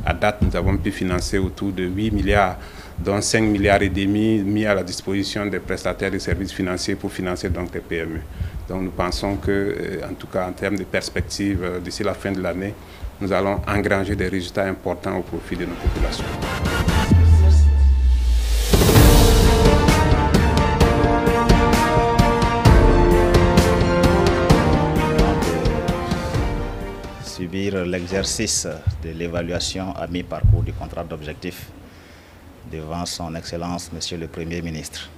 À date, nous avons pu financer autour de 8 milliards, dont 5 milliards et demi mis à la disposition des prestataires de services financiers pour financer donc les PME. Donc nous pensons que, en tout cas en termes de perspectives, d'ici la fin de l'année, nous allons engranger des résultats importants au profit de nos populations. Subir l'exercice de l'évaluation à mi-parcours du contrat d'objectif devant son Excellence, Monsieur le Premier ministre.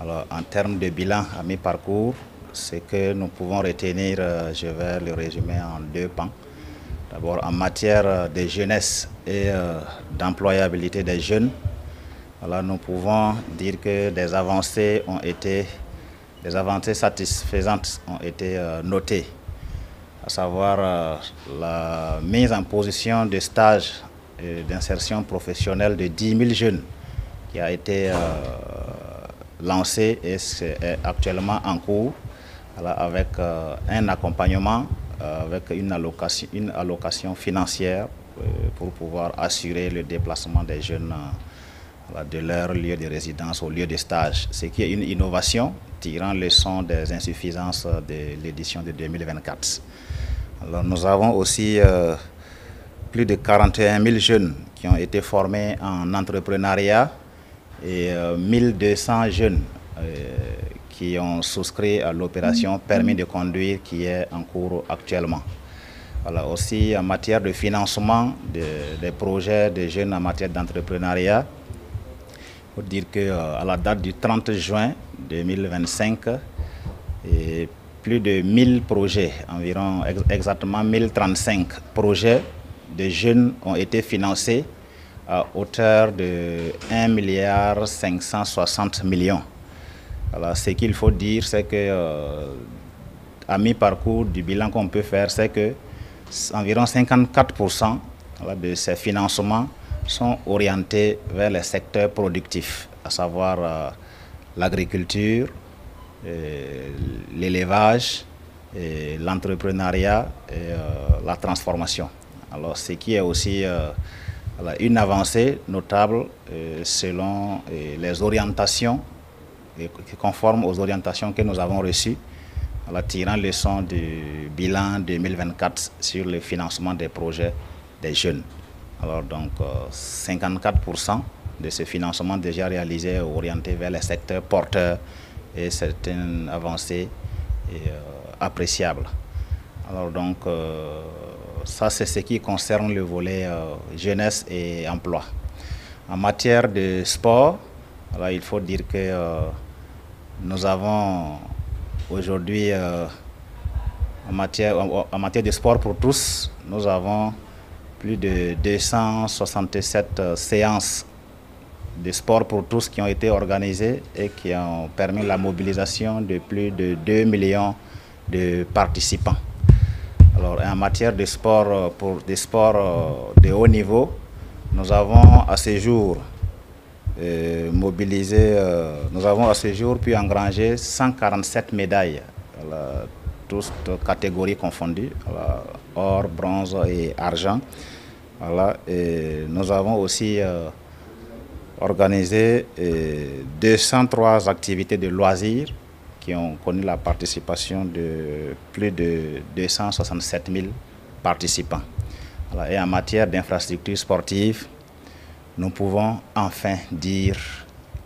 Alors, en termes de bilan à mi-parcours, ce que nous pouvons retenir, je vais le résumer en deux pans. D'abord, en matière de jeunesse et d'employabilité des jeunes, alors nous pouvons dire que des avancées satisfaisantes ont été notées, à savoir la mise en position de stages d'insertion professionnelle de 10 000 jeunes qui a été lancée et est actuellement en cours avec un accompagnement, avec une allocation financière pour pouvoir assurer le déplacement des jeunes de leur lieu de résidence au lieu de stage, ce qui est une innovation tirant leçon des insuffisances de l'édition de 2024. Alors, nous avons aussi plus de 41 000 jeunes qui ont été formés en entrepreneuriat et 1200 jeunes qui ont souscrit à l'opération permis de conduire qui est en cours actuellement. Alors aussi en matière de financement des projets de jeunes en matière d'entrepreneuriat, il faut dire qu'à la date du 30 juin 2025, plus de 1000 projets, environ exactement 1035 projets de jeunes ont été financés à hauteur de 1 560 millions. Alors, ce qu'il faut dire, c'est que à mi-parcours du bilan qu'on peut faire, c'est que environ 54% de ces financements sont orientés vers les secteurs productifs, à savoir l'agriculture, l'élevage, l'entrepreneuriat et la transformation. Alors, ce qui est aussi une avancée notable selon les orientations, conformes aux orientations que nous avons reçues, tirant leçon du bilan 2024 sur le financement des projets des jeunes. Alors donc 54% de ce financement déjà réalisé est orienté vers les secteurs porteurs et c'est une avancée appréciable. Alors donc ça c'est ce qui concerne le volet jeunesse et emploi. En matière de sport, alors, il faut dire que nous avons aujourd'hui en matière de sport pour tous, nous avons plus de 267 séances de sport pour tous qui ont été organisés et qui ont permis la mobilisation de plus de 2 millions de participants. Alors, en matière de sport, pour des sports de haut niveau, nous avons à ce jour nous avons à ce jour pu engranger 147 médailles, toutes catégories confondues, or, bronze et argent. Voilà. Et nous avons aussi organisé 203 activités de loisirs qui ont connu la participation de plus de 267 000 participants. Voilà. Et en matière d'infrastructures sportives, nous pouvons enfin dire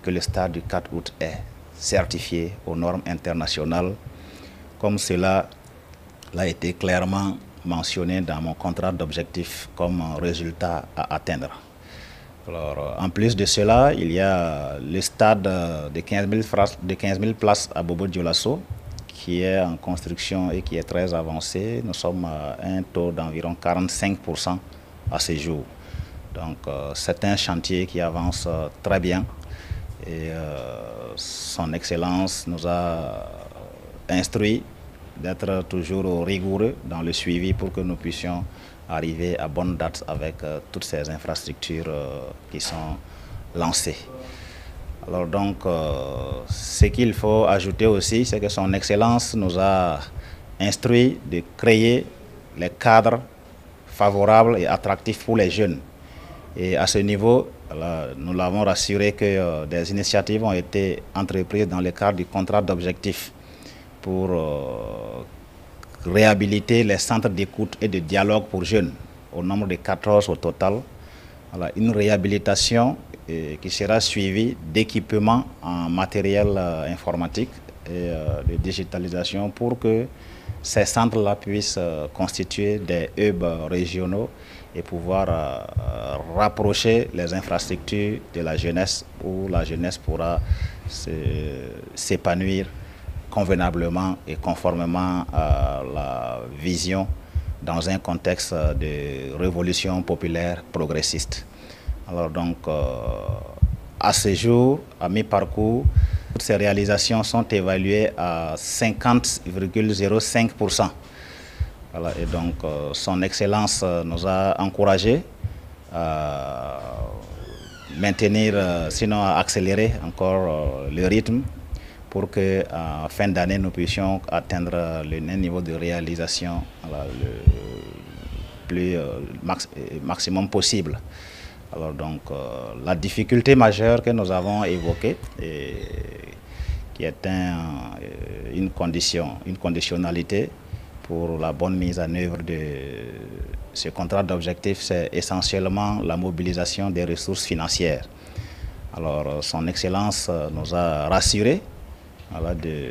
que le stade du 4 août est certifié aux normes internationales, comme cela a été clairement mentionné dans mon contrat d'objectif comme résultat à atteindre. Alors, en plus de cela, il y a le stade de 15 000 places à Bobo-Dioulasso qui est en construction et qui est très avancé. Nous sommes à un taux d'environ 45% à ce jour. Donc, c'est un chantier qui avance très bien et son Excellence nous a instruit d'être toujours rigoureux dans le suivi pour que nous puissions arriver à bonne date avec toutes ces infrastructures qui sont lancées. Alors donc, ce qu'il faut ajouter aussi, c'est que son Excellence nous a instruit de créer les cadres favorables et attractifs pour les jeunes. Et à ce niveau, nous l'avons rassuré que des initiatives ont été entreprises dans le cadre du contrat d'objectif pour réhabiliter les centres d'écoute et de dialogue pour jeunes, au nombre de 14 au total. Voilà, une réhabilitation qui sera suivie d'équipements en matériel informatique et de digitalisation pour que ces centres-là puissent constituer des hubs régionaux et pouvoir rapprocher les infrastructures de la jeunesse, où la jeunesse pourra s'épanouir convenablement et conformément à la vision dans un contexte de révolution populaire progressiste. Alors donc, à ce jour, à mi-parcours, toutes ces réalisations sont évaluées à 50,05%. Voilà, et donc, son Excellence nous a encouragés à maintenir, sinon à accélérer encore le rythme pour qu'en fin d'année, nous puissions atteindre le niveau de réalisation le plus maximum possible. Alors donc, la difficulté majeure que nous avons évoquée, et qui est une conditionnalité pour la bonne mise en œuvre de ce contrat d'objectif, c'est essentiellement la mobilisation des ressources financières. Alors, son Excellence nous a rassurés de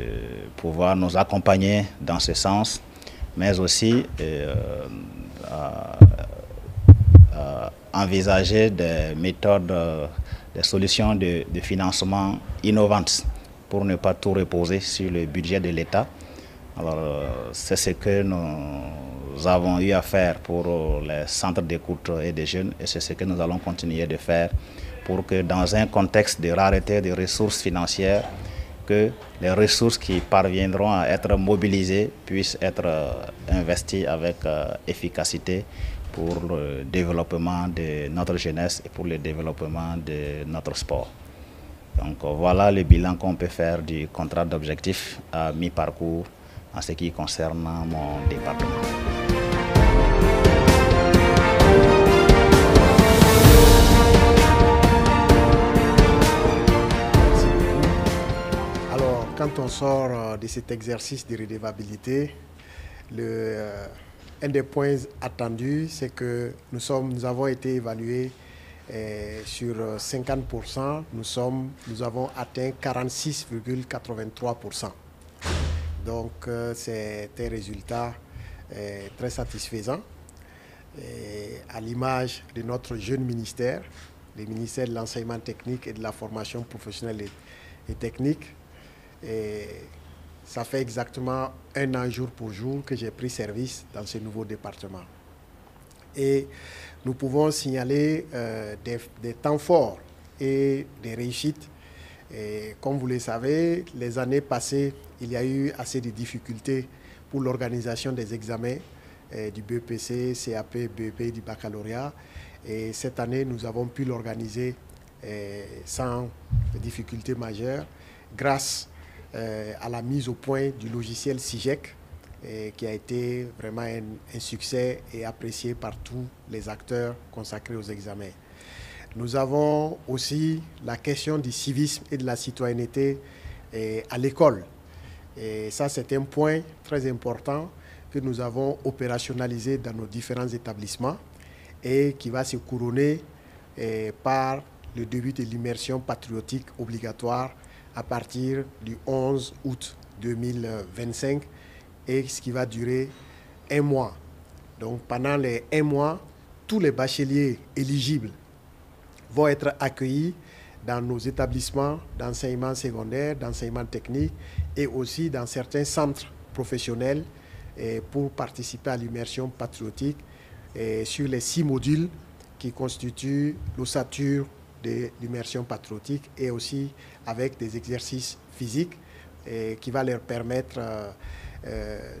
pouvoir nous accompagner dans ce sens, mais aussi envisager des méthodes, des solutions de financement innovantes pour ne pas tout reposer sur le budget de l'État. Alors, c'est ce que nous avons eu à faire pour les centres d'écoute et des jeunes, et c'est ce que nous allons continuer de faire pour que dans un contexte de rareté des ressources financières, que les ressources qui parviendront à être mobilisées puissent être investies avec efficacité pour le développement de notre jeunesse et pour le développement de notre sport. Donc voilà le bilan qu'on peut faire du contrat d'objectif à mi-parcours en ce qui concerne mon département. Alors, quand on sort de cet exercice de redevabilité, un des points attendus, c'est que nous avons été évalués sur 50%, nous avons atteint 46,83%. Donc, c'est un résultat très satisfaisant. À l'image de notre jeune ministère, le ministère de l'enseignement technique et de la formation professionnelle et technique. Et ça fait exactement 1 an jour pour jour que j'ai pris service dans ce nouveau département. Et nous pouvons signaler des temps forts et des réussites. Et comme vous le savez, les années passées, il y a eu assez de difficultés pour l'organisation des examens du BEPC, CAP, BEP, du baccalauréat. Et cette année, nous avons pu l'organiser sans difficultés majeures grâce à la mise au point du logiciel SIGEC qui a été vraiment un succès et apprécié par tous les acteurs consacrés aux examens. Nous avons aussi la question du civisme et de la citoyenneté à l'école. Et ça, c'est un point très important que nous avons opérationnalisé dans nos différents établissements et qui va se couronner par le début de l'immersion patriotique obligatoire à partir du 11 août 2025 et ce qui va durer 1 mois. Donc pendant les 1 mois, tous les bacheliers éligibles vont être accueillis dans nos établissements d'enseignement secondaire, d'enseignement technique et aussi dans certains centres professionnels pour participer à l'immersion patriotique sur les 6 modules qui constituent l'ossature de l'immersion patriotique et aussi avec des exercices physiques qui va leur permettre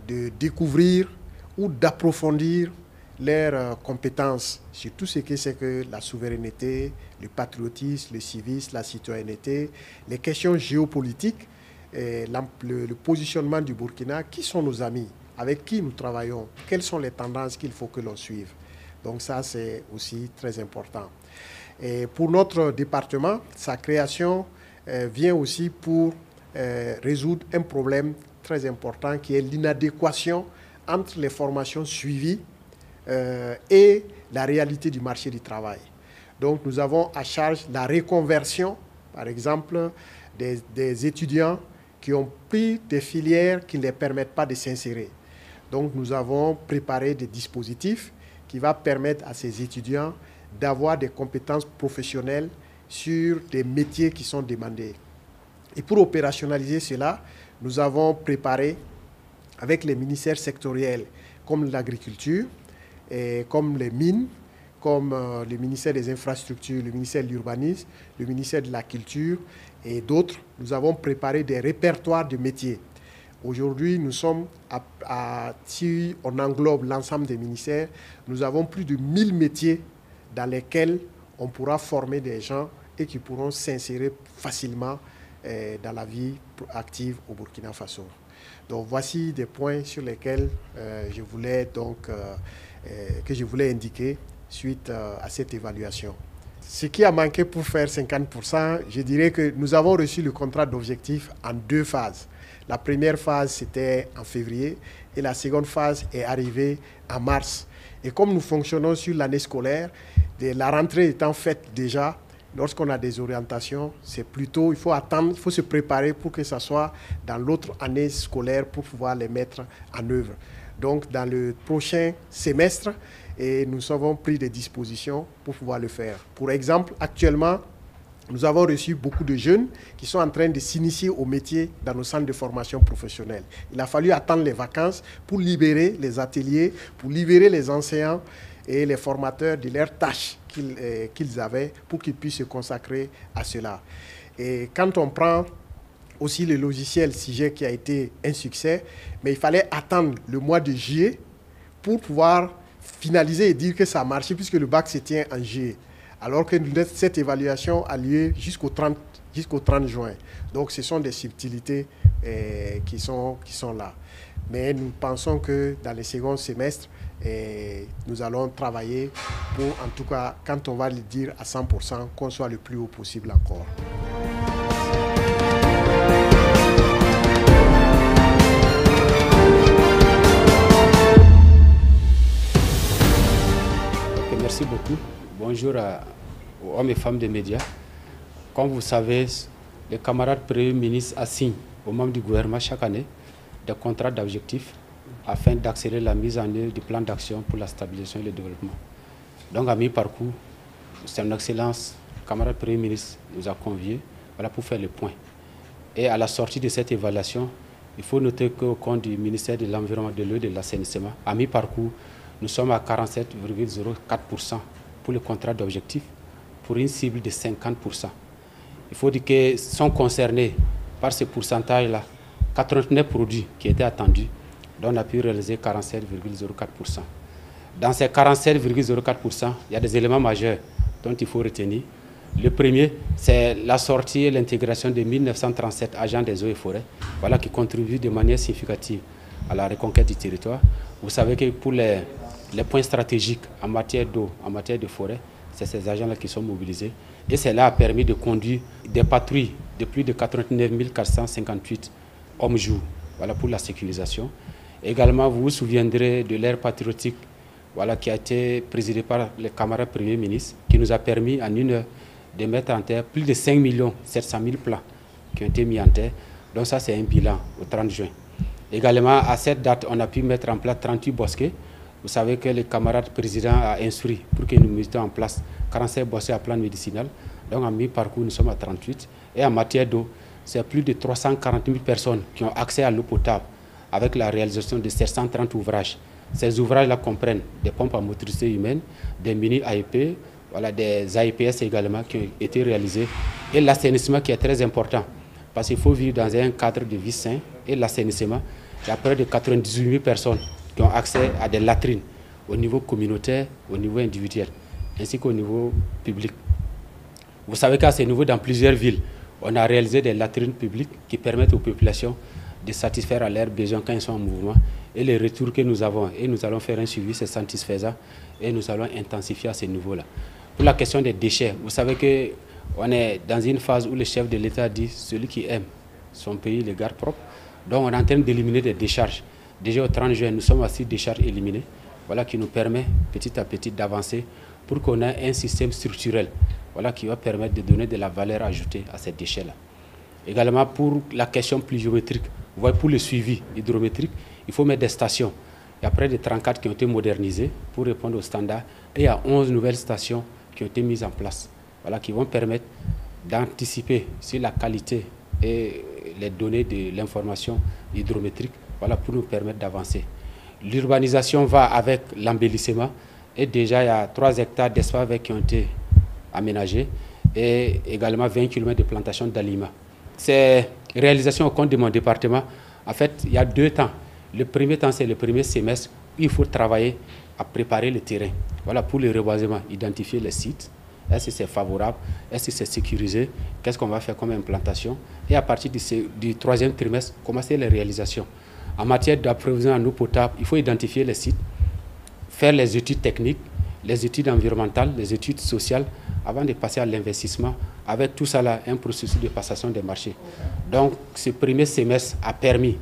de découvrir ou d'approfondir leurs compétences sur tout ce que c'est que la souveraineté, le patriotisme, le civisme, la citoyenneté, les questions géopolitiques, le positionnement du Burkina, qui sont nos amis, avec qui nous travaillons, quelles sont les tendances qu'il faut que l'on suive. Donc ça, c'est aussi très important. Et pour notre département, sa création vient aussi pour résoudre un problème très important qui est l'inadéquation entre les formations suivies et la réalité du marché du travail. Donc nous avons à charge la reconversion, par exemple, des étudiants qui ont pris des filières qui ne les permettent pas de s'insérer. Donc nous avons préparé des dispositifs qui vont permettre à ces étudiants d'avoir des compétences professionnelles sur des métiers qui sont demandés. Et pour opérationnaliser cela, nous avons préparé avec les ministères sectoriels comme l'agriculture, comme les mines, comme le ministère des infrastructures, le ministère de l'urbanisme, le ministère de la culture et d'autres, nous avons préparé des répertoires de métiers. Aujourd'hui, nous sommes, si on englobe l'ensemble des ministères, nous avons plus de 1000 métiers dans lesquels on pourra former des gens et qui pourront s'insérer facilement dans la vie active au Burkina Faso. Donc voici des points sur lesquels je voulais indiquer suite à cette évaluation. Ce qui a manqué pour faire 50%, je dirais que nous avons reçu le contrat d'objectif en 2 phases. La première phase, c'était en février et la seconde phase est arrivée en mars. Et comme nous fonctionnons sur l'année scolaire, la rentrée étant faite déjà, lorsqu'on a des orientations, c'est plutôt, il faut attendre, il faut se préparer pour que ça soit dans l'autre année scolaire pour pouvoir les mettre en œuvre. Donc, dans le prochain semestre, nous avons pris des dispositions pour pouvoir le faire. Pour exemple, actuellement, nous avons reçu beaucoup de jeunes qui sont en train de s'initier au métier dans nos centres de formation professionnelle. Il a fallu attendre les vacances pour libérer les ateliers, pour libérer les enseignants et les formateurs de leurs tâches qu'ils avaient pour qu'ils puissent se consacrer à cela. Et quand on prend aussi le logiciel SIGEC qui a été un succès, mais il fallait attendre le mois de juillet pour pouvoir finaliser et dire que ça a marché puisque le bac se tient en juillet. Alors que cette évaluation a lieu jusqu'au 30 juin. Donc ce sont des subtilités qui sont là. Mais nous pensons que dans les seconds semestres, nous allons travailler pour, en tout cas, quand on va le dire à 100%, qu'on soit le plus haut possible encore. Okay, merci beaucoup. Bonjour aux hommes et femmes des médias. Comme vous savez, les camarades premiers ministres assignent aux membres du gouvernement chaque année des contrats d'objectifs afin d'accélérer la mise en œuvre du plan d'action pour la stabilisation et le développement. Donc à mi-parcours, son Excellence, camarade Premier ministre, nous a conviés pour faire le point. Et à la sortie de cette évaluation, il faut noter qu'au compte du ministère de l'Environnement, de l'Eau et de l'Assainissement, à mi-parcours, nous sommes à 47,04% pour le contrat d'objectif, pour une cible de 50%. Il faut dire que sont concernés par ce pourcentage-là 89 produits qui étaient attendus, dont on a pu réaliser 47,04%. Dans ces 47,04%, il y a des éléments majeurs dont il faut retenir. Le premier, c'est la sortie et l'intégration de 1937 agents des eaux et forêts, voilà, qui contribuent de manière significative à la reconquête du territoire. Vous savez que pour les points stratégiques en matière d'eau, en matière de forêt, c'est ces agents-là qui sont mobilisés. Et cela a permis de conduire des patrouilles de plus de 89 458 hommes-jours, voilà, pour la sécurisation. Également, vous vous souviendrez de l'ère patriotique, voilà, qui a été présidée par le camarade Premier ministre, qui nous a permis en une heure de mettre en terre plus de 5 700 000 plans qui ont été mis en terre. Donc ça, c'est un bilan au 30 juin. Également, à cette date, on a pu mettre en place 38 bosquets. Vous savez que le camarade président a instruit pour que nous mettions en place 47 bosquets à plan médicinal. Donc en mi-parcours, nous sommes à 38. Et en matière d'eau, c'est plus de 340 000 personnes qui ont accès à l'eau potable avec la réalisation de 730 ouvrages. Ces ouvrages-là comprennent des pompes à motricité humaine, des mini-AEP, voilà, des AEPS également qui ont été réalisés, et l'assainissement qui est très important, parce qu'il faut vivre dans un cadre de vie sain, et l'assainissement, il y a près de 98 000 personnes qui ont accès à des latrines au niveau communautaire, au niveau individuel, ainsi qu'au niveau public. Vous savez qu'à ce niveau, dans plusieurs villes, on a réalisé des latrines publiques qui permettent aux populations de satisfaire à leurs besoins quand ils sont en mouvement. Et les retours que nous avons, et nous allons faire un suivi, c'est satisfaisant, et nous allons intensifier à ce niveau-là. Pour la question des déchets, vous savez qu'on est dans une phase où le chef de l'État dit celui qui aime son pays le garde propre. Donc on est en train d'éliminer des décharges. Déjà au 30 juin, nous sommes à 6 décharges éliminées, voilà, qui nous permet petit à petit d'avancer pour qu'on ait un système structurel, voilà, qui va permettre de donner de la valeur ajoutée à ces déchets-là. Également pour la question pluviométrique, vous voyez, pour le suivi hydrométrique, il faut mettre des stations. Il y a près de 34 qui ont été modernisées pour répondre aux standards, et il y a 11 nouvelles stations qui ont été mises en place, voilà, qui vont permettre d'anticiper sur la qualité et les données de l'information hydrométrique, voilà, pour nous permettre d'avancer. L'urbanisation va avec l'embellissement, et déjà il y a 3 hectares d'espace vert qui ont été aménagés, et également 20 km de plantation d'aliments. Ces réalisations au compte de mon département, en fait, il y a 2 temps. Le premier temps, c'est le premier semestre où il faut travailler à préparer le terrain. Voilà, pour le reboisement, identifier les sites. Est-ce que c'est favorable? Est-ce que c'est sécurisé? Qu'est-ce qu'on va faire comme implantation? Et à partir du 3e trimestre, commencer les réalisations. En matière d'approvisionnement en eau potable, il faut identifier les sites, faire les études techniques, les études environnementales, les études sociales, avant de passer à l'investissement. Avec tout ça là, un processus de passation des marchés. Donc ce premier semestre a permis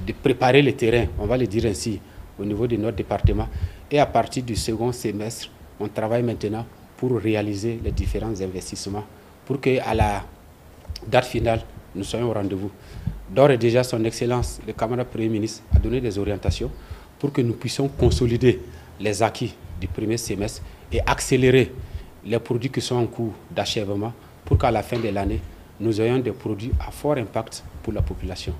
de préparer le terrain, on va le dire ainsi, au niveau de notre département. Et à partir du second semestre, on travaille maintenant pour réaliser les différents investissements, pour qu'à la date finale, nous soyons au rendez-vous. D'ores et déjà, son Excellence, le camarade Premier ministre, a donné des orientations pour que nous puissions consolider les acquis du premier semestre et accélérer les produits qui sont en cours d'achèvement, pour qu'à la fin de l'année, nous ayons des produits à fort impact pour la population.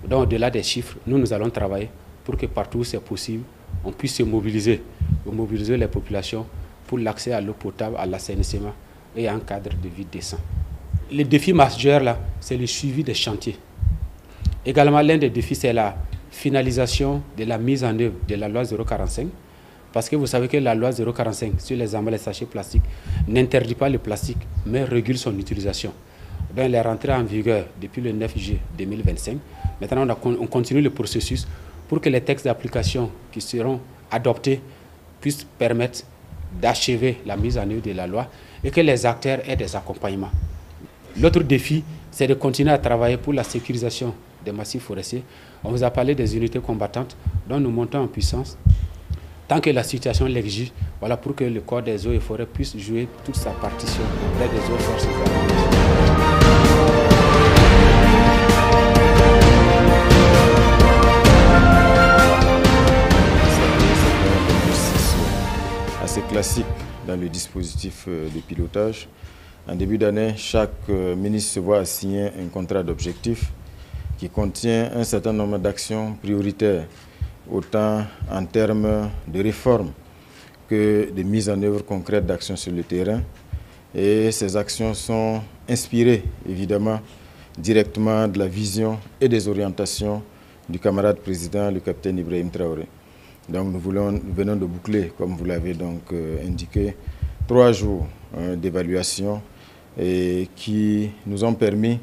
Donc, au-delà des chiffres, nous allons travailler pour que partout où c'est possible, on puisse se mobiliser les populations pour l'accès à l'eau potable, à l'assainissement et à un cadre de vie décent. Le défi majeur, là, c'est le suivi des chantiers. Également, l'un des défis, c'est la finalisation de la mise en œuvre de la loi 045. Parce que vous savez que la loi 045 sur les emballages et sachets plastiques n'interdit pas le plastique, mais régule son utilisation. Donc, elle est rentrée en vigueur depuis le 9 juillet 2025. Maintenant, on continue le processus pour que les textes d'application qui seront adoptés puissent permettre d'achever la mise en œuvre de la loi et que les acteurs aient des accompagnements. L'autre défi, c'est de continuer à travailler pour la sécurisation des massifs forestiers. On vous a parlé des unités combattantes dont nous montons en puissance tant que la situation l'exige, voilà, pour que le corps des eaux et forêts puisse jouer toute sa partition auprès des autres forces assez classique dans le dispositif de pilotage. En début d'année, chaque ministre se voit assigner un contrat d'objectif qui contient un certain nombre d'actions prioritaires, autant en termes de réforme que de mise en œuvre concrète d'actions sur le terrain. Et ces actions sont inspirées, évidemment, directement de la vision et des orientations du camarade président, le capitaine Ibrahim Traoré. Donc nous venons de boucler, comme vous l'avez donc indiqué, 3 jours d'évaluation et qui nous ont permis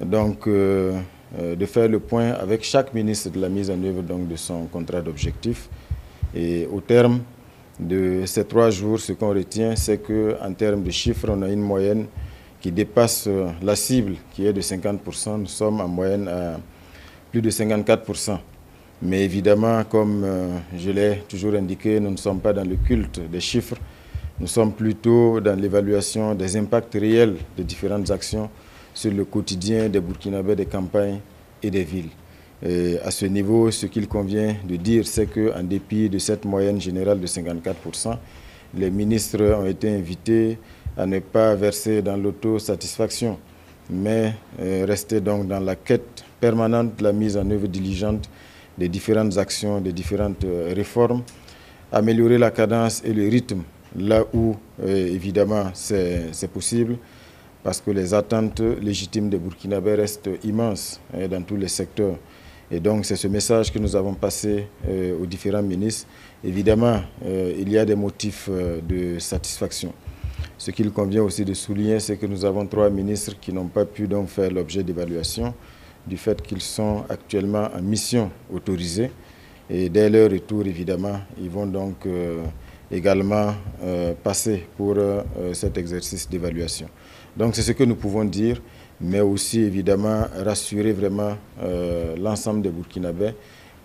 donc de faire le point avec chaque ministre de la mise en œuvre donc, de son contrat d'objectif. Et au terme de ces 3 jours, ce qu'on retient, c'est qu'en termes de chiffres, on a une moyenne qui dépasse la cible qui est de 50%. Nous sommes en moyenne à plus de 54%. Mais évidemment, comme je l'ai toujours indiqué, nous ne sommes pas dans le culte des chiffres. Nous sommes plutôt dans l'évaluation des impacts réels de différentes actions sur le quotidien des Burkinabés, des campagnes et des villes. Et à ce niveau, ce qu'il convient de dire, c'est qu'en dépit de cette moyenne générale de 54%, les ministres ont été invités à ne pas verser dans l'autosatisfaction, mais rester donc dans la quête permanente de la mise en œuvre diligente des différentes actions, des différentes réformes, améliorer la cadence et le rythme là où, évidemment, c'est possible, parce que les attentes légitimes des Burkinabés restent immenses dans tous les secteurs. Et donc, c'est ce message que nous avons passé aux différents ministres. Évidemment, il y a des motifs de satisfaction. Ce qu'il convient aussi de souligner, c'est que nous avons 3 ministres qui n'ont pas pu donc faire l'objet d'évaluation, du fait qu'ils sont actuellement en mission autorisée. Et dès leur retour, évidemment, ils vont donc également passer pour cet exercice d'évaluation. Donc c'est ce que nous pouvons dire, mais aussi évidemment rassurer vraiment l'ensemble des Burkinabés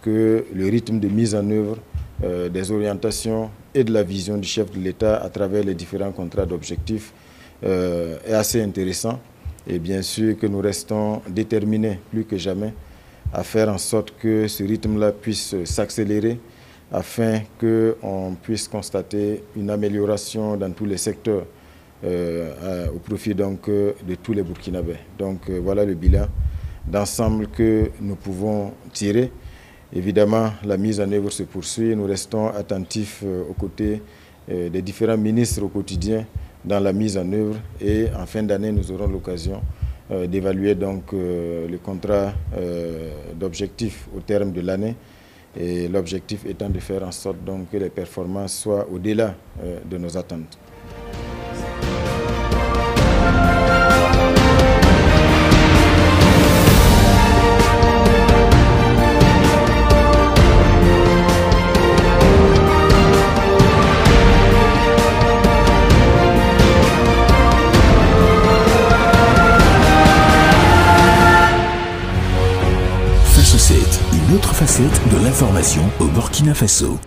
que le rythme de mise en œuvre des orientations et de la vision du chef de l'État à travers les différents contrats d'objectifs est assez intéressant. Et bien sûr que nous restons déterminés plus que jamais à faire en sorte que ce rythme-là puisse s'accélérer afin qu'on puisse constater une amélioration dans tous les secteurs au profit donc de tous les Burkinabés. Donc voilà le bilan d'ensemble que nous pouvons tirer. Évidemment, la mise en œuvre se poursuit. Nous restons attentifs aux côtés des différents ministres au quotidien dans la mise en œuvre et en fin d'année, nous aurons l'occasion d'évaluer donc le contrat d'objectif au terme de l'année. Et l'objectif étant de faire en sorte donc que les performances soient au-delà de nos attentes. Une autre facette de l'information au Burkina Faso.